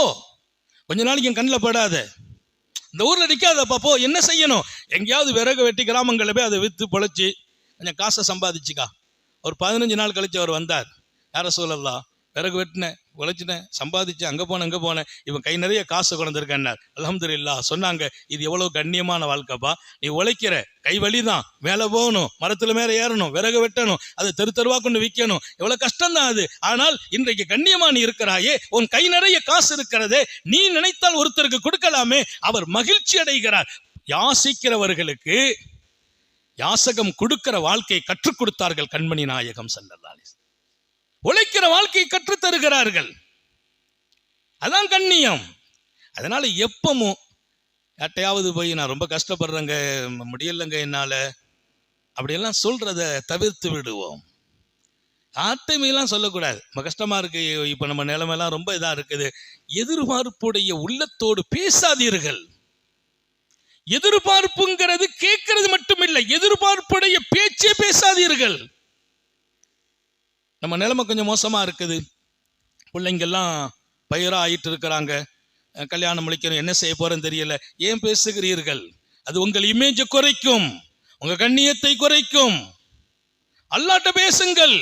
கொஞ்ச நாளைக்கு என் கண்ணில் படாத, இந்த ஊர்ல நிக்காதப்பா, போ. என்ன செய்யணும்? எங்கேயாவது விறகு வெட்டி கிராமங்களில் போய் அதை வித்து பொழைச்சி கொஞ்சம் காசை சம்பாதிச்சுக்கா. ஒரு 15 நாள் கழிச்சு அவர் வந்தார். யார ரசூலல்லாஹ், விறகு வெட்டினேன், உழைச்சினேன், சம்பாதிச்சு அங்க போனேன், இவன் கை நிறைய காசு கொண்டிருக்கேன்னார். அல்ஹம்துலில்லாஹ். சொன்னாங்க, இது எவ்வளவு கண்ணியமான வாழ்க்கைப்பா. நீ உழைக்கிற, கை வலிதான், மேலே போகணும், மரத்துல மேல ஏறணும், விறகு வெட்டணும், அதை தெருவா கொண்டு விற்கணும், எவ்வளவு கஷ்டம் தான் அது. ஆனால் இன்றைக்கு கண்ணியமா நீ இருக்கிறாயே, உன் கை நிறைய காசு இருக்கிறதே, நீ நினைத்தால் ஒருத்தருக்கு கொடுக்கலாமே. அவர் மகிழ்ச்சி அடைகிறார். யாசிக்கிறவர்களுக்கு யாசகம் கொடுக்கிற வாழ்க்கையை கற்றுக் கொடுத்தார்கள் கண்மணி நாயகம் ஸல்லல்லாஹு அலைஹி வஸல்லம். உழைக்கிற வாழ்க்கையை கற்றுத் தருகிறார்கள். அதான் கண்ணியம். அதனால எப்பவும் யார்ட்டையாவது போய் நான் ரொம்ப கஷ்டப்படுறேங்க, முடியலைங்க என்னால, அப்படியெல்லாம் சொல்றத தவிர்த்து விடுவோம். யார்ட்டையுமெல்லாம் சொல்லக்கூடாது. ரொம்ப கஷ்டமா இருக்கு, இப்ப நம்ம நிலைமையெல்லாம் ரொம்ப இதா இருக்குது. எதிர்பார்ப்புடைய உள்ளத்தோடு பேசாதீர்கள். எதிர்பார்ப்புங்கிறது கேட்கறது மட்டும் இல்லை, எதிர்பார்ப்புடைய பேச்சே பேசாதீர்கள். நம்ம நிலைமை கொஞ்சம் மோசமா இருக்குது. பிள்ளைங்கெல்லாம் பயிரா ஆயிட்டு இருக்கிறாங்க, கல்யாணம் முடிக்கணும், என்ன செய்ய போறேன்னு தெரியல. ஏன் பேசுகிறீர்கள்? அது உங்கள் இமேஜை குறைக்கும், உங்க கண்ணியத்தை குறைக்கும். அல்லாஹ்ட்ட பேசுங்கள்,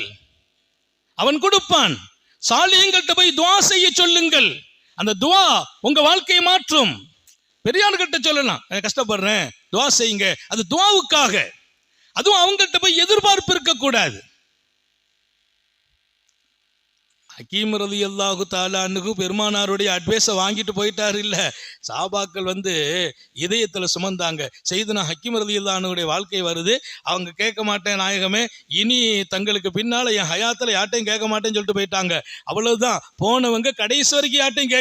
அவன் கொடுப்பான். சாலிஹீன்கள்ட்ட போய் துஆ செய்ய சொல்லுங்கள். அந்த துஆ உங்க வாழ்க்கையை மாற்றும். பெரியார்கிட்ட சொல்லலாம், கஷ்டப்படுறேன் துஆ செய்யுங்க, அது துஆவுக்காக. அதுவும் அவங்கள்ட்ட போய் எதிர்பார்ப்பு இருக்கக்கூடாது. ஹக்கீம் ரலியல்லாஹு தஆலா அன்ஹு பெருமானாருடைய அட்வைஸை வாங்கிட்டு போயிட்டார். இல்ல, சஹாபாக்கள் இதயத்துல சுமந்தாங்க. செய்தனா ஹக்கீம் ரலியல்லாஹு அன்ஹுடைய வாழ்க்கை வருது. அவங்க கேட்க மாட்டேன் நாயகமே, இனி தங்களுக்கு பின்னால என் ஹயாத்துல யார்ட்டையும் கேட்க மாட்டேன்னு சொல்லிட்டு போயிட்டாங்க. அவ்வளவுதான். போனவங்க கடைசி வரைக்கும் யார்ட்டையும்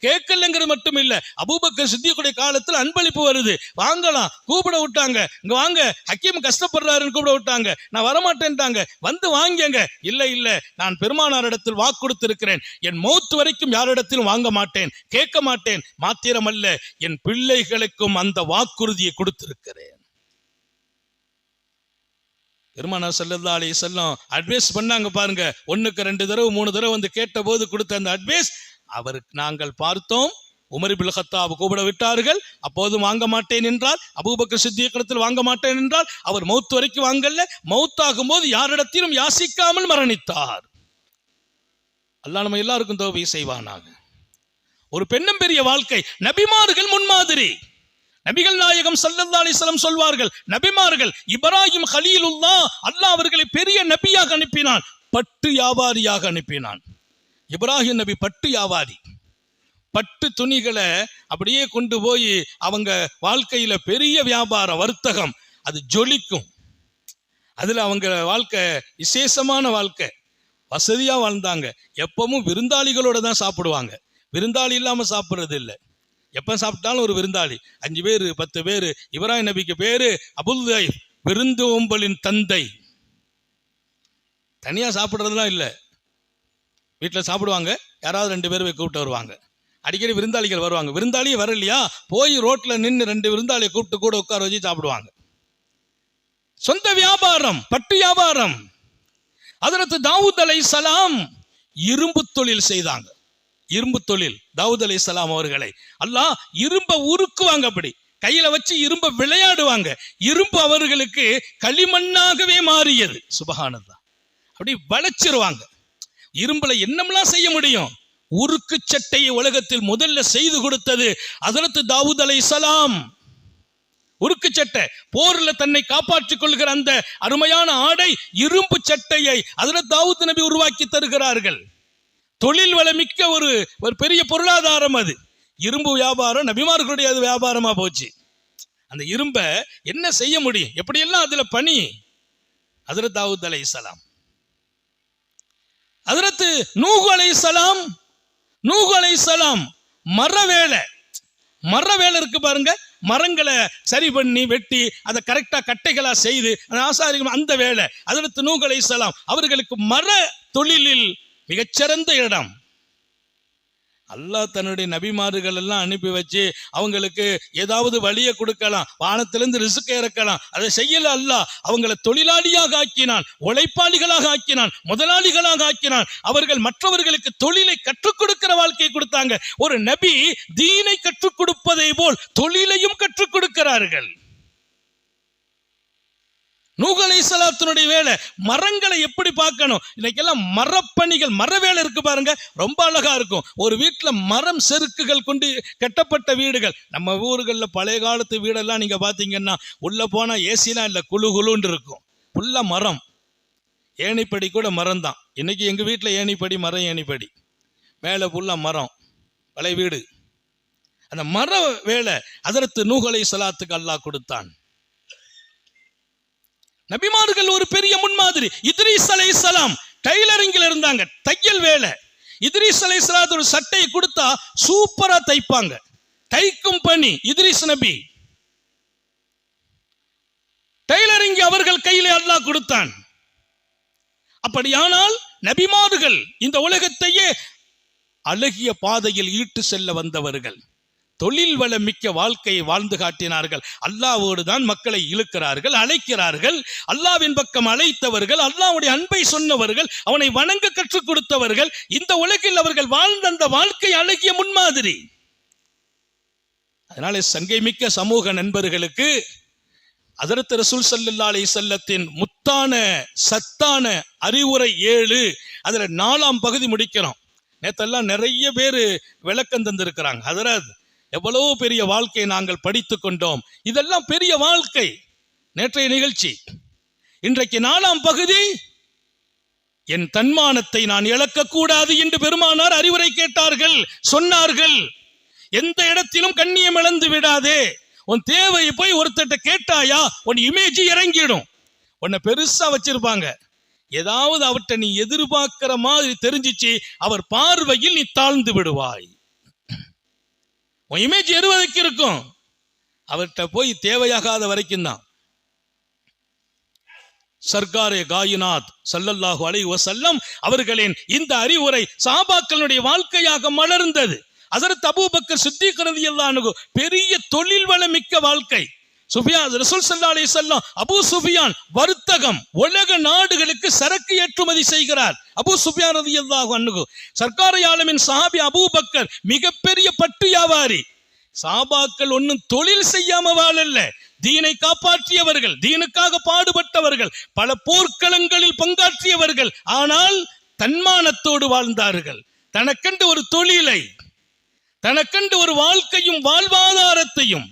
கேட்கலங்கிறது மட்டும் இல்ல, அபூபக்கர் சித்திக்குடைய காலத்துல அன்பளிப்பு வருது, வாங்கலாம், கூப்பிட விட்டாங்க. இங்க வாங்க, ஹக்கீம் கஷ்டப்படுறாருன்னு கூப்பிட விட்டாங்க. நான் வரமாட்டேன்ட்டாங்க. வந்து வாங்கிங்க. இல்ல, நான் பெருமானார் இடத்தில் கொடுத்திருக்கிறேன், என் மௌத் வரைக்கும் யாரிடத்திலும் வாங்க மாட்டேன், கேட்க மாட்டேன். மாத்திரமல்ல, என் பிள்ளைகளுக்கும் அந்த வாக்குறுதியை கொடுத்திருக்கிறேன். பெருமானார் ஸல்லல்லாஹு அலைஹி வஸல்லம் அட்வைஸ் பண்ணாங்க பாருங்க. 1க்கு 2 தடவை 3 தடவை கேட்ட போது கொடுத்த அந்த அட்வைஸ் அவருக்கு நாங்கள் பார்த்தோம். உமர் இப்னு கத்தாப் கூப்பிட விட்டார்கள், அப்போது வாங்க மாட்டேன் என்றால், அபூபக்கர் சித்திக் வாங்க மாட்டேன் என்றால், அவர் மௌத் வரைக்கும் வாங்கல. மௌத்தாகும் போது யாரிடத்திலும் யாசிக்காமல் மரணித்தார். அல்லாஹ் நம்ம எல்லாருக்கும் தௌபீக் செய்வானாக. ஒரு பெண்ணும் பெரிய வாழ்க்கை. நபிமார்கள் முன்மாதிரி. நபிகள் நாயகம் ஸல்லல்லாஹு அலைஹி வஸல்லம் சொல்வார்கள், நபிமார்கள் இப்ராஹிம் கலீலுல்லாஹ், அல்லாஹ் அவர்களை பெரிய நபியாக அனுப்பினான், பட்டு வியாபாரியாக அனுப்பினான். இப்ராஹிம் நபி பட்டு வியாபாரி. பட்டு துணிகளை அப்படியே கொண்டு போய் அவங்க வாழ்க்கையில பெரிய வியாபார வர்த்தகம், அது ஜொலிக்கும். அதுல அவங்க வாழ்க்கை விசேஷமான வாழ்க்கை. வசதியா வாழ்ந்தாங்க. எப்பவும் விருந்தாளிகளோட தான் சாப்பிடுவாங்க, விருந்தாளி இல்லாம சாப்பிடுறது இல்லை. எப்ப சாப்பிட்டாலும் ஒரு விருந்தாளி, 5 பேரு 10 பேரு. இப்ராஹிம் நபிக்கு பேரு அபுல் தைஃப், விருந்து ஓம்பலின் தந்தை. தனியாக சாப்பிட்றதுலாம் இல்லை, வீட்டில் சாப்பிடுவாங்க, யாராவது 2 பேர் கூப்பிட்டு வருவாங்க. அடிக்கடி விருந்தாளிகள் வருவாங்க. விருந்தாளியே வரலையா, போய் ரோட்டில் நின்று 2 விருந்தாளியை கூப்பிட்டு கூட உட்கார வச்சு சாப்பிடுவாங்க. சொந்த வியாபாரம், பட்டு வியாபாரம். ஹஜ்ரத் தாவூத் அலைஹிஸ்ஸலாம் இரும்பு தொழில் செய்தாங்க. இரும்பு தொழில் தாவூத் அலைஹிஸ்ஸலாம் அவர்களை அல்லாஹ் இரும்ப உருக்குவாங்க, அப்படி கையில வச்சு இரும்ப விளையாடுவாங்க. இரும்பு அவர்களுக்கு களிமண்ணாகவே மாறியது. சுபஹானல்லாஹ். அப்படி வளைச்சிருவாங்க. இரும்புல என்னமெல்லாம் செய்ய முடியும். உருக்கு சட்டையை உலகத்தில் முதல்ல செய்து கொடுத்தது ஹஜ்ரத் தாவூத் அலைஹிஸ்ஸலாம். உருக்கு சட்டை, போர்ல தன்னை காப்பாற்றிக் கொள்கிற அந்த அருமையான ஆடை இரும்பு சட்டையை ஹஜ்ரத் தாவூத் நபி உருவாக்கி தருகிறார்கள். தொழில் வளமிக்க ஒரு பெரிய பொருளாதாரம் அது. இரும்பு வியாபாரம் நபிமார்களுடைய அது வியாபாரமா போச்சு. அந்த இரும்பை என்ன செய்ய முடியும், எப்படியெல்லாம் அதுல பணி. ஹஜ்ரத் தாவூத் அலைஹிஸ்ஸலாம். ஹஜ்ரத் நூஹ் அலைஹிஸ்ஸலாம். நூஹ் அலைஹிஸ்ஸலாம் மர வேலை இருக்கு பாருங்க, மரங்களை சரி பண்ணி வெட்டி அதை கரெக்டா கட்டைகளா செய்து ஆசாரிகள் அந்த வேலை. ஹஜ்ரத் நூஹ் அலைஹிஸ்ஸலாம் அவர்களுக்கு மர தொழிலில் மிகச்சிறந்த இடம். அல்லாஹ் தன்னுடைய நபிமார்கள் எல்லாம் அனுப்பி வச்சு அவங்களுக்கு ஏதாவது வழியை கொடுக்கலாம், வானத்திலிருந்து ரிஸ்க் இறக்கலாம். அதை செய்யல அல்லாஹ். அவங்களை தொழிலாளியாக ஆக்கினான், உழைப்பாளிகளாக ஆக்கினான், முதலாளிகளாக ஆக்கினான். அவர்கள் மற்றவர்களுக்கு தொழிலை கற்றுக் கொடுக்கிற வாழ்க்கையை கொடுத்தாங்க. ஒரு நபி தீனை கற்றுக் கொடுப்பதை போல் தொழிலையும் கற்றுக் கொடுக்கிறார்கள். நூஹ் அலைஹிஸ்ஸலாத்தினுடைய வேலை மரங்களை எப்படி பார்க்கணும். இன்னைக்கெல்லாம் மரப்பணிகள், மர வேலை இருக்கு பாருங்க, ரொம்ப அழகா இருக்கும். ஒரு வீட்டில் மரம் செருக்குகள் கொண்டு கட்டப்பட்ட வீடுகள். நம்ம ஊர்களில் பழைய காலத்து வீடெல்லாம் நீங்க பாத்தீங்கன்னா உள்ள போனா ஏசிலாம் இல்லை, குழு குழுன்னு இருக்கும். ஃபுல்லா மரம். ஏணிப்படி கூட மரம் தான். இன்னைக்கு எங்க வீட்டில் ஏணிப்படி, மரம் ஏணிப்படி, மேலே ஃபுல்லா மரம், பழைய வீடு. அந்த மர வேலை ஹஜ்ரத் நூஹ் அலைஹிஸ்ஸலாத்துக்கு அல்லாஹ் கொடுத்தான். நபிமார்கள் ஒரு பெரிய முன்மாதிரி. இத்ரீஸ் அலைஹிஸ்ஸலாம் டைலரிங்ல இருந்தாங்க, தையல் வேலை. இத்ரீஸ் அலைஹிஸ்ஸலாத்து ஒரு சட்டையை கொடுத்தா சூப்பரா தைப்பாங்க, தைக்கும் பணி இத்ரீஸ் நபி. டைலரிங் அவர்கள் கையிலே அல்லாஹ் கொடுத்தான். அப்படியானால் நபிமார்கள் இந்த உலகத்தையே அழகிய பாதையில் ஈட்டு செல்ல வந்தவர்கள். தொழில் வளம் மிக்க வாழ்க்கையை வாழ்ந்து காட்டினார்கள். அல்லாஹ்வோடு தான் மக்களை இழுக்கிறார்கள், அழைக்கிறார்கள். அல்லாஹ்வின் பக்கம் அழைத்தவர்கள், அல்லாஹ்வுடைய அன்பை சொன்னவர்கள், அவனை வணங்க கற்றுக் கொடுத்தவர்கள். இந்த உலகில் அவர்கள் வாழ்ந்த அந்த வாழ்க்கை அழகிய முன்மாதிரி. அதனால சங்கை மிக்க சமூக நண்பர்களுக்கு ஹஜ்ரத் ரசூல் ஸல்லல்லாஹு அலைஹி வஸல்லத்தின் முத்தான சத்தான அறிவுரை 7, அதுல 4ஆம் பகுதி முடிக்கிறோம். நேத்தெல்லாம் நிறைய பேர் விளக்கம் தந்திருக்கிறாங்க. ஹஜ்ரத் எவ்வளவு பெரிய வாழ்க்கையை நாங்கள் படித்துக் கொண்டோம், இதெல்லாம் பெரிய வாழ்க்கை. நேற்றைய நிகழ்ச்சி. இன்றைக்கு 4ஆம் பகுதி, என் தன்மானத்தை நான் இழக்கக்கூடாது என்று பெருமானார் அறிவுரை கேட்டார்கள், சொன்னார்கள். எந்த இடத்திலும் கண்ணியம் இழந்து விடாதே. உன் தேவையை போய் ஒருத்தட்ட கேட்டாயா, உன் இமேஜ் இறங்கிடும். உன்னை பெருசா வச்சிருப்பாங்க, ஏதாவது அவர்கிட்ட நீ எதிர்பார்க்கிற மாதிரி தெரிஞ்சிச்சு, அவர் பார்வையில் நீ தாழ்ந்து விடுவாய். உன் இமேஜ் எருவதற்கு இருக்கும், அவர்கிட்ட போய் தேவையாகாத வரைக்கும் தான். சர்க்காரே காயினாத் ஸல்லல்லாஹு அலைஹி வஸல்லம் அவர்களின் இந்த அறிவுரை சஹாபாக்களுடைய வாழ்க்கையாக மலர்ந்தது. ஹஜ்ரத் அபூபக்கர் சித்திக் ரலியல்லாஹு அன்ஹு பெரிய தொழில் வளமிக்க வாழ்க்கை. சுஃபியான் ரசூல் ஸல்லல்லாஹு அலைஹி வஸல்லம் அபூ சுஃபியான் வர்த்தகம், உலக நாடுகளுக்கு சரக்கு ஏற்றுமதி செய்கிறார். அபூ சுஃபியான் ரலியல்லாஹு அன்ஹு சர்க்காரை ஆலமின் சஹாபி அபூபக்கர் மிகப்பெரிய பட்டு வியாபாரி. சஹாபாக்கள் ஒன்னும் தொழில் செய்யாம வாழல்ல, தீனை காப்பாற்றியவர்கள், தீனுக்காக பாடுபட்டவர்கள், பல போர்க்களங்களில் பங்காற்றியவர்கள். ஆனால் தன்மானத்தோடு வாழ்ந்தார்கள். தனக்கென்று ஒரு தொழிலை, தனக்கென்று ஒரு வாழ்க்கையும் வாழ்வாதாரத்தையும்.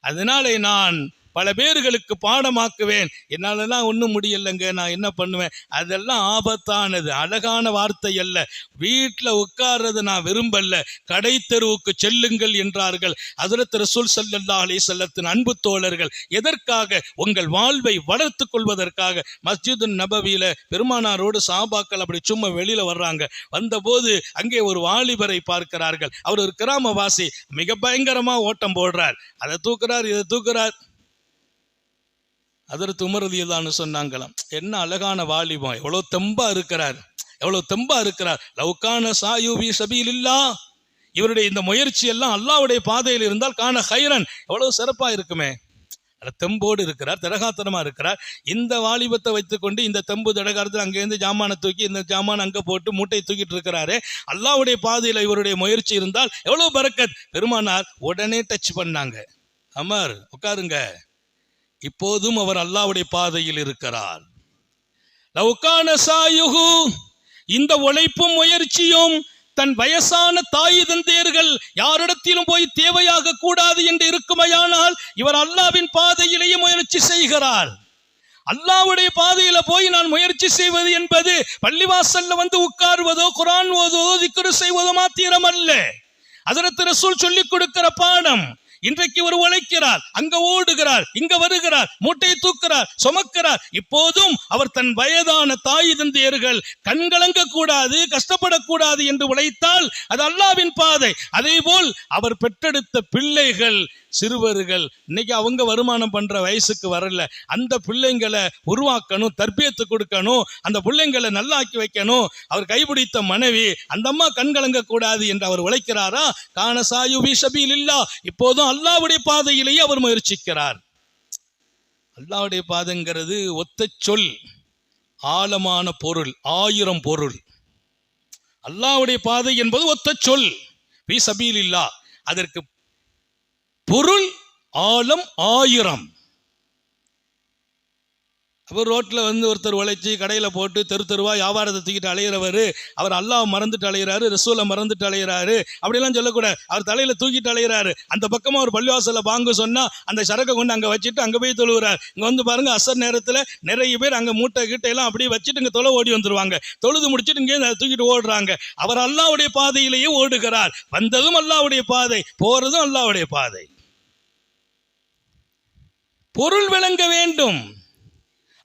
அதனாலே நான் பல பேர்களுக்கு பாடமாக்குவேன். என்னாலலாம் ஒன்றும் முடியலைங்க, நான் என்ன பண்ணுவேன், அதெல்லாம் ஆபத்தானது. அழகான வார்த்தை அல்ல. வீட்டில் உட்கார்றது நான் விரும்பல, கடை தெருவுக்கு செல்லுங்கள் என்றார்கள் ஹஜ்ரத் ரசூல் ஸல்லல்லாஹு அலைஹி வஸல்லத்தின் அன்பு தோழர்கள். எதற்காக? உங்கள் வாழ்வை வளர்த்து கொள்வதற்காக. மஸ்ஜிது நபவியில பெருமானாரோடு சஹாபாக்கள் அப்படி சும்மா வெளியில வர்றாங்க. வந்தபோது அங்கே ஒரு வாலிபரை பார்க்கிறார்கள். அவர் ஒரு கிராமவாசி, மிக பயங்கரமா ஓட்டம் போடுறார். அதை தூக்குறார், இதை தூக்குறார். ஹஜ்ரத் உமர் ரலியல்லாஹு சொன்னாங்களாம், என்ன அழகான வாலிபம், எவ்வளவு தெம்பா இருக்கிறார், எவ்வளவு தெம்பா இருக்கிறார். லவ்கான சாயு ஃபீ ஸபீலில்லாஹ், இவருடைய இந்த முயற்சி எல்லாம் அல்லாஹ்வுடைய பாதையில் இருந்தால் கான ஹைரன், எவ்வளவு சிறப்பா இருக்குமே. தெம்போடு இருக்கிறார், திடகாத்திரமா இருக்கிறார். இந்த வாலிபத்தை வைத்துக்கொண்டு இந்த தெம்பு திடகாரத்தில் அங்கேருந்து ஜாமான தூக்கி இந்த ஜாமான் அங்க போட்டு மூட்டை தூக்கிட்டு இருக்கிறாரு. அல்லாஹ்வுடைய பாதையில இவருடைய முயற்சி இருந்தால் எவ்வளவு பரக்கத். பெருமானார் உடனே டச் பண்ணாங்க, அமர் உட்காருங்க, இப்போதும் அவர் அல்லாஹ்வுடைய பாதையில் இருக்கிறார். லவ்கான சாயுஹு, இந்த உழைப்பும் முயற்சியும் தன் வயசான தாய் தந்தையர்கள் யாரிடத்திலும் போய் தேவையாக கூடாது என்று இருக்குமையானால் இவர் அல்லாஹ்வின் பாதையிலேயே முயற்சி செய்கிறார். அல்லாஹ்வுடைய பாதையில போய் நான் முயற்சி செய்வது என்பது பள்ளிவாசல்ல வந்து உட்கார்வதோ குர்ஆன் ஓதுவதோ திக்ர் செய்வதோ மாத்திரம் அல்ல. ஹஜ்ரத் ரசூல் சொல்லிக் கொடுக்கிற பாடம். இன்றைக்கு ஒரு உழைக்கிறார், அங்க ஓடுகிறார், இங்க வருகிறார், மூட்டையை தூக்குறார், சுமக்கிறார். இப்போதும் அவர் தன் வயதான தாய் தந்தையர்கள் கண்கலங்க கூடாது, கஷ்டப்படக்கூடாது என்று உழைத்தால் அது அல்லாஹ்வின் பாதை. அதே போல் அவர் பெற்றெடுத்த பிள்ளைகள், சிறுவர்கள், இன்னைக்கு அவங்க வருமானம் பண்ற வயசுக்கு வரல, அந்த பிள்ளைங்களை உருவாக்கணும், தர்பியத்து கொடுக்கணும், அந்த பிள்ளைங்களை நல்லாக்கி வைக்கணும். அவர் கைபிடித்த மனைவி, அந்த அம்மா கண்கலங்க கூடாது என்று அவர் உழைக்கிறாரா? கான சாயு ஃபீ ஸபீலில்லாஹ், இப்போதும் அல்லாஹ்வுடைய பாதையிலேயே அவர் முயற்சிக்கிறார். அல்லாஹ்வுடைய பாதைங்கிறது ஒத்த சொல், ஆழமான பொருள், 1000 பொருள். அல்லாஹ்வுடைய பாதை என்பது ஒத்த சொல், ஃபீ ஸபீலில்லாஹ், அதற்கு பொருள் ஆழம் 1000. அவர் ரோட்ல வந்து ஒருத்தர் உழைச்சி கடையில போட்டு தெரு தெருவா வியாபாரத்தை தூக்கிட்டு அலையிறவர், அவர் அல்லாஹ் மறந்துட்டு அலையிறாரு, ரசூலை மறந்துட்டு அலையிறாரு, அப்படியெல்லாம் சொல்லக்கூடாது. அவர் தலையில தூக்கிட்டு அலையிறாரு. அந்த பக்கமா ஒரு பள்ளிவாசல பாங்கு சொன்னா அந்த சரக்கை கொண்டு அங்க வச்சுட்டு அங்க போய் தொழுகிறார். இங்க வந்து பாருங்க, அசர் நேரத்துல நிறைய பேர் அங்க மூட்டை கிட்ட எல்லாம் அப்படியே வச்சுட்டு இங்க தொலை ஓடி வந்துருவாங்க. தொழுது முடிச்சுட்டு இங்கே தூக்கிட்டு ஓடுறாங்க. அவர் அல்லாஹ்வுடைய பாதையிலேயே ஓடுகிறார். வந்ததும் அல்லாஹ்வுடைய பாதை, போறதும் அல்லாஹ்வுடைய பாதை. பொருள் விளங்க வேண்டும்.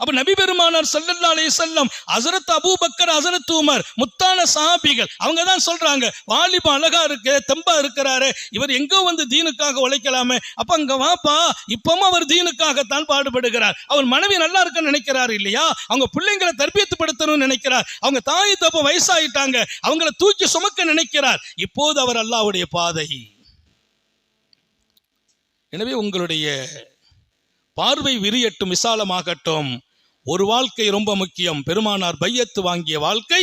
அப்ப நபி பெருமானார் ஸல்லல்லாஹு அலைஹி வஸல்லம், ஹஜ்ரத் அபூபக்கர், ஹஜ்ரத் உமர், முத்தான சஹாபிகள், அவங்க தான் சொல்றாங்க, வாலிபம் அழகா இருக்கு, தெம்பா இருக்கிறாரு, இவர் எங்கோ வந்து தீனுக்காக உழைக்கலாமே. அப்ப அங்க வாப்பா, இப்பவும் அவர் தீனுக்காகத்தான் பாடுபடுகிறார். அவர் மனைவி நல்லா இருக்குன்னு நினைக்கிறார் இல்லையா, அவங்க பிள்ளைங்களை தர்பியத்துப்படுத்தணும்னு நினைக்கிறார், அவங்க தாய் தப்ப வயசாயிட்டாங்க, அவங்களை தூக்கி சுமக்க நினைக்கிறார். இப்போது அவர் அல்லாஹ்வுடைய பாதை. எனவே உங்களுடைய பார்வை விரியட்டும், விசாலமாகட்டும். ஒரு வாழ்க்கை ரொம்ப முக்கியம். பெருமானார் பையத்து வாங்கிய வாழ்க்கை.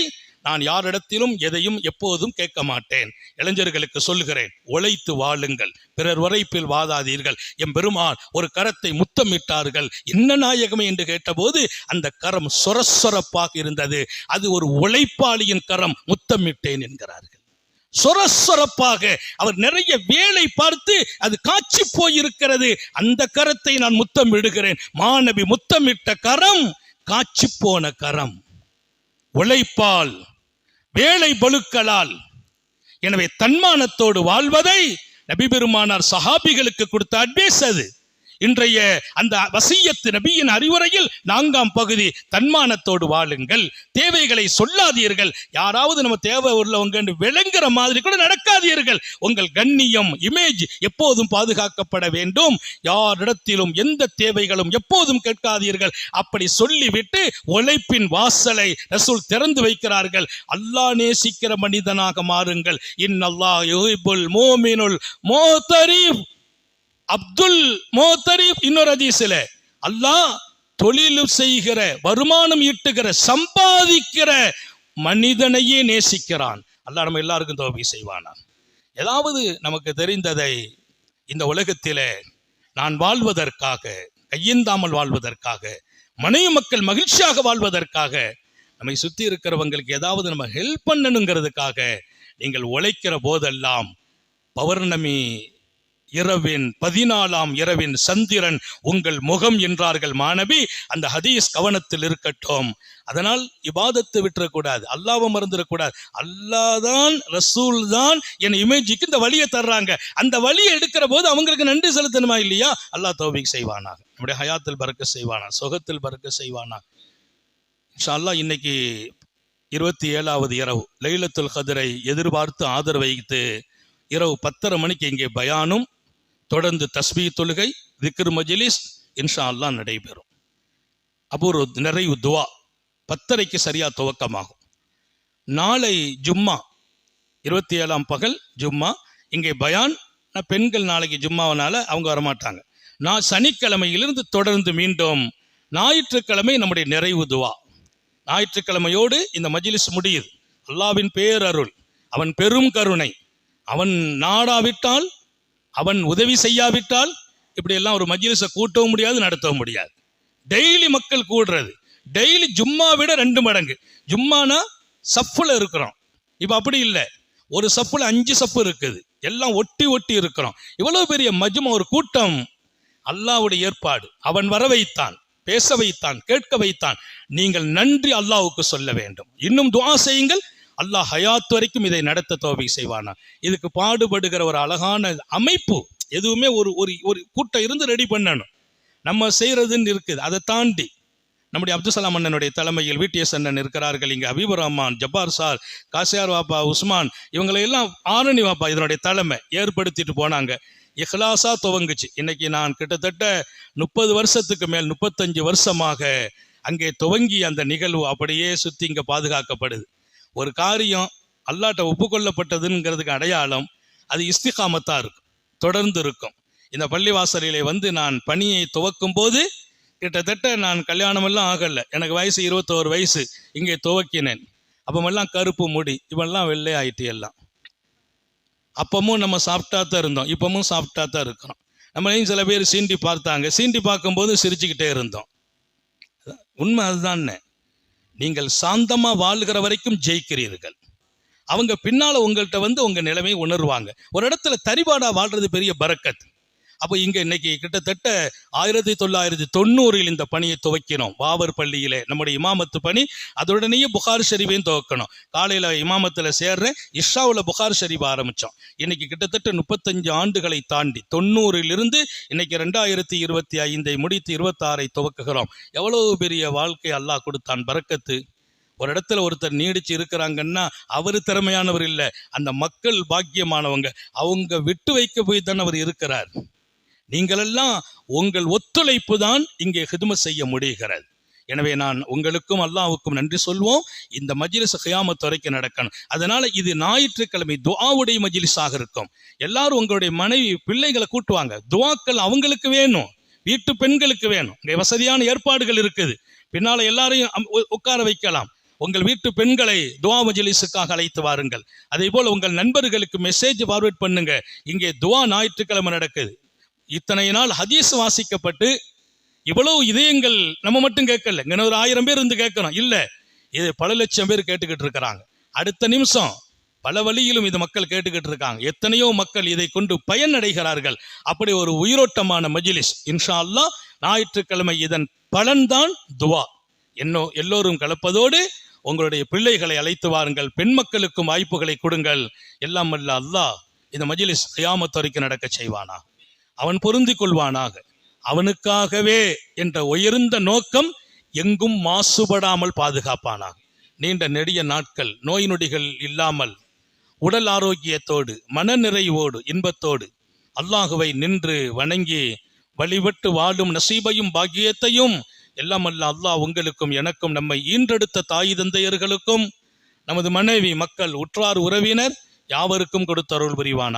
நான் யாரிடத்திலும் எதையும் எப்போதும் கேட்க மாட்டேன். இளைஞர்களுக்கு சொல்லுகிறேன், உழைத்து வாழுங்கள், பிறர் உரைப்பில் வாதாதீர்கள். எம் பெருமான் ஒரு கரத்தை முத்தமிட்டார்கள். என்ன நாயகமே என்று கேட்டபோது அந்த கரம் சொரசொரப்பாக இருந்தது. அது ஒரு உழைப்பாளியின் கரம், முத்தமிட்டேன் என்கிறார்கள். சொரசொரப்பாக அவர் நிறைய வேலை பார்த்து அது காட்சி போயிருக்கிறது. அந்த கரத்தை நான் முத்தம் விடுகிறேன். மாணவி முத்தமிட்ட கரம் காட்சி போன கரம், உழைப்பால், வேலை பளுக்களால். எனவே தன்மானத்தோடு வாழ்வதை நபி பெருமானார் சஹாபிகளுக்கு கொடுத்த அட்வைஸ் அது. இன்றைய அந்த வசியத்து நபியின் அறிவுரையில் 4ஆம் பகுதி, தன்மானத்தோடு வாழுங்கள், தேவைகளை சொல்லாதீர்கள். யாராவது நம்ம தேவை உள்ளவங்க விளங்குற மாதிரி கூட நடக்காதீர்கள். உங்கள் கண்ணியம், இமேஜ் எப்போதும் பாதுகாக்கப்பட வேண்டும். யாரிடத்திலும் எந்த தேவைகளும் எப்போதும் கேட்காதீர்கள். அப்படி சொல்லிவிட்டு உழைப்பின் வாசலை ரசூல் திறந்து வைக்கிறார்கள். அல்லாஹ் நேசிக்கிற மனிதனாக மாறுங்கள். இன்னல்லாஹ் யுஹிப்புல் முஃமினுல் முஹ்தரீஃப். அப்துல் மோத்தரீப் இன்னொரு ஹதீஸ்ல, அல்லாஹ் தொழில் செய்கிற, வருமானம் ஈட்டுகிற, சம்பாதிக்கிற மனிதனையே நேசிக்கிறான். அல்லாஹ் நம்ம எல்லாருக்கும் தௌபீக் செய்வானா. ஏதாவது நமக்கு தெரிந்ததை இந்த உலகத்திலே நான் வாழ்வதற்காக, கையேந்தாமல் வாழ்வதற்காக, மனைவி மக்கள் மகிழ்ச்சியாக வாழ்வதற்காக, நம்மை சுத்தி இருக்கிறவங்களுக்கு ஏதாவது நம்ம ஹெல்ப் பண்ணணுங்கிறதுக்காக நீங்கள் உழைக்கிற போதெல்லாம் பௌர்ணமி இரவின் 14ஆம் இரவின் சந்திரன் உங்கள் முகம் என்றார்கள் மாணவி. அந்த ஹதீஸ் கவனத்தில் இருக்கட்டும். அதனால் இபாதத்தை விட்டுறக்கூடாது, அல்லாஹ்வை மறந்துடக்கூடாது. அல்லாஹ் தான், ரசூல் தான் என் இமேஜுக்கு இந்த வழியை தர்றாங்க. அந்த வழியை எடுக்கிற போது அவங்களுக்கு நன்றி செலுத்தணுமா இல்லையா? அல்லாஹ் தௌபீக் செய்வானா, நம்முடைய ஹயாத்தில் பரக்கத் செய்வானா, சுகத்தில் பரக்கத் செய்வானா. இன்ஷா அல்லாஹ் இன்னைக்கு 27வது இரவு லைலத்துல் கத்ரை எதிர்பார்த்து ஆதரவு வைத்து இரவு 10:30 மணிக்கு இங்கே பயானும், தொடர்ந்து தஸ்பீஹ் தொழுகை, திக்ர் மஜ்லிஸ் இன்ஷா அல்லாஹ் நடைபெறும். அப்போ ஒரு நிறைவு துவா 10:30 சரியா துவக்கமாகும். நாளை ஜும்மா 27ஆம் பகல் ஜும்மா. இங்கே பயான். பெண்கள் நாளைக்கு ஜும்மாவனால அவங்க வரமாட்டாங்க. நான் சனிக்கிழமையிலிருந்து தொடர்ந்து மீண்டும் ஞாயிற்றுக்கிழமை நம்முடைய நிறைவு துவா. ஞாயிற்றுக்கிழமையோடு இந்த மஜ்லிஸ் முடியுது. அல்லாவின் பேரருள், அவன் பெரும் கருணை, அவன் நாடாவிட்டால், அவன் உதவி செய்யாவிட்டால் இப்படியெல்லாம் ஒரு மஜ்லிஸை கூட்டவும் முடியாது, நடத்தவும் முடியாது. டெய்லி மக்கள் கூடுறது, டெய்லி ஜும்மா விட 2 மடங்கு. ஜும்மானா சஃப்புல இருக்கிறோம், இப்ப அப்படி இல்லை. ஒரு சஃப்புல 5 சஃப்பு இருக்குது, எல்லாம் ஒட்டி ஒட்டி இருக்கிறோம். இவ்வளவு பெரிய மஜ்மா, ஒரு கூட்டம். அல்லாஹ்வுடைய ஏற்பாடு. அவன் வர வைத்தான், பேச வைத்தான், கேட்க வைத்தான். நீங்கள் நன்றி அல்லாஹ்வுக்கு சொல்ல வேண்டும். இன்னும் துஆ செய்யுங்கள், அல்லாஹ் ஹயாத் வரைக்கும் இதை நடத்த தௌஃபீக் செய்வானா. இதுக்கு பாடுபடுகிற ஒரு அழகான அமைப்பு. எதுவுமே ஒரு ஒரு கூட்டம் இருந்து ரெடி பண்ணணும். நம்ம செய்யறதுன்னு இருக்குது. அதை தாண்டி நம்முடைய அப்துல்சலாம் அண்ணனுடைய தலைமையில் விடிஎஸ் அண்ணன் இருக்கிறார்கள். இங்கே ஹபீபுர் ரஹ்மான், ஜப்பார் சார், காசியார் வாப்பா, உஸ்மான், இவங்களையெல்லாம் ஆரணி வாப்பா இதனுடைய தலைமை ஏற்படுத்திட்டு போனாங்க. இஹ்லாஸா துவங்குச்சு. இன்னைக்கு நான் கிட்டத்தட்ட 30 வருஷத்துக்கு மேல், 35 வருஷமாக அங்கே துவங்கி அந்த நிகழ்வு அப்படியே சுற்றி இங்கே பாதுகாக்கப்படுது. ஒரு காரியம் அல்லாட்ட ஒப்புக்கொள்ளப்பட்டதுங்கிறதுக்கு அடையாளம் அது இஸ்திகாமத்தா இருக்கும், தொடர்ந்து இருக்கும். இந்த பள்ளிவாசலிலே வந்து நான் பணியை துவக்கும் போது கிட்டத்தட்ட நான் கல்யாணமெல்லாம் ஆகலை, எனக்கு வயசு 21 வயசு. இங்கே துவக்கினேன். அப்பமெல்லாம் கருப்பு முடி, இவெல்லாம் வெள்ளை ஆயிட்டு எல்லாம். அப்பமும் நம்ம சாப்பிட்டா தான் இருந்தோம், இப்பவும் சாப்பிட்டா தான் இருக்கிறோம். நம்மளையும் சில பேர் சீண்டி பார்த்தாங்க, சீண்டி பார்க்கும்போது சிரிச்சுக்கிட்டே இருந்தோம். உண்மை அதுதான். நீங்கள் சாந்தமா வாழ்கிற வரைக்கும் ஜெயிக்கிறீர்கள். அவங்க பின்னால உங்கள்கிட்ட வந்து உங்க நிலைமையை உணர்வாங்க. ஒரு இடத்துல தரிபாடா வாழ்றது பெரிய பரக்கத். அப்போ இங்க இன்னைக்கு கிட்டத்தட்ட 1990 இந்த பணியை துவக்கினோம். வாவர் பள்ளியிலே நம்முடைய இமாமத்து பணி. அதோடனேயே புகார் ஷரீஃபையும் துவக்கணும். காலையில இமாமத்துல சேர்றேன், இஷாவுல புகார் ஷரீஃப் ஆரம்பிச்சோம். இன்னைக்கு கிட்டத்தட்ட 35 ஆண்டுகளை தாண்டி 90 இன்னைக்கு 2025 முடித்து 26 துவக்குகிறோம். எவ்வளவு பெரிய வாழ்க்கை அல்லாஹ் கொடுத்தான், பரக்கத்து. ஒரு இடத்துல ஒருத்தர் நீடிச்சு இருக்கிறாங்கன்னா அவரு திறமையானவர் இல்லை, அந்த மக்கள் பாக்கியமானவங்க. அவங்க விட்டு வைக்க போய் தான் அவர் இருக்கிறார். நீங்களெல்லாம் உங்கள் ஒத்துழைப்பு தான் இங்கே ஹிதுமத் செய்ய முடிகிறது. எனவே நான் உங்களுக்கும் அல்லாஹ்வுக்கும் நன்றி சொல்வோம். இந்த மஜ்லிஸ் கியாமத் வரைக்கும் நடக்கணும். அதனால இது ஞாயிற்றுக்கிழமை துஆவுடைய மஜ்லிஸாக இருக்கும். எல்லாரும் உங்களுடைய மனைவி பிள்ளைகளை கூட்டுவாங்க. துஆக்கள் அவங்களுக்கு வேணும், வீட்டு பெண்களுக்கு வேணும். இங்கே வசதியான ஏற்பாடுகள் இருக்குது. பின்னால எல்லாரையும் உட்கார வைக்கலாம். உங்கள் வீட்டு பெண்களை துஆ மஜ்லிஸுக்காக அழைத்து வாருங்கள். அதே போல உங்கள் நண்பர்களுக்கு மெசேஜ் ஃபார்வர்ட் பண்ணுங்க. இங்கே துஆ ஞாயிற்றுக்கிழமை நடக்குது. இத்தனை நாள் ஹதீஸ் வாசிக்கப்பட்டு இவ்வளவு இதயங்கள் நம்ம மட்டும் கேட்கல, இங்க ஒரு 1000 பேர் இருந்து கேட்கணும் இல்ல, இது பல லட்சம் பேர் கேட்டுக்கிட்டு இருக்கிறாங்க. அடுத்த நிமிஷம் பல வழியிலும் இது மக்கள் கேட்டுக்கிட்டு இருக்காங்க. எத்தனையோ மக்கள் இதை கொண்டு பயனடைகிறார்கள். அப்படி ஒரு உயிரோட்டமான மஜ்லிஸ். இன்ஷா அல்லாஹ் ஞாயிற்றுக்கிழமை இதன் பலன்தான் துஆ. எல்லோரும் கலப்பதோடு உங்களுடைய பிள்ளைகளை அழைத்து வாருங்கள். பெண் மக்களுக்கும் வாய்ப்புகளை கொடுங்கள். எல்லாம் அல்ல அல்லாஹ் இந்த மஜ்லிஸ் கியாமத் வரைக்கும் நடக்க செய்வானா, அவன் பொருந்தி கொள்வானாக. அவனுக்காகவே என்ற உயர்ந்த நோக்கம் எங்கும் மாசுபடாமல் பாதுகாப்பானாக. நீண்ட நெடிய நாட்கள் நோய் நொடிகள் இல்லாமல் உடல் ஆரோக்கியத்தோடு மன நிறைவோடு இன்பத்தோடு அல்லாஹுவை நின்று வணங்கி வழிபட்டு வாழும் நசீபையும் பாக்கியத்தையும் எல்லாம் அல்ல அல்லாஹ் உங்களுக்கும் எனக்கும் நம்மை ஈன்றெடுத்த தாய் தந்தையர்களுக்கும் நமது மனைவி மக்கள் உற்றார் உறவினர் யாவருக்கும் கொடுத்த அருள் புரிவானா.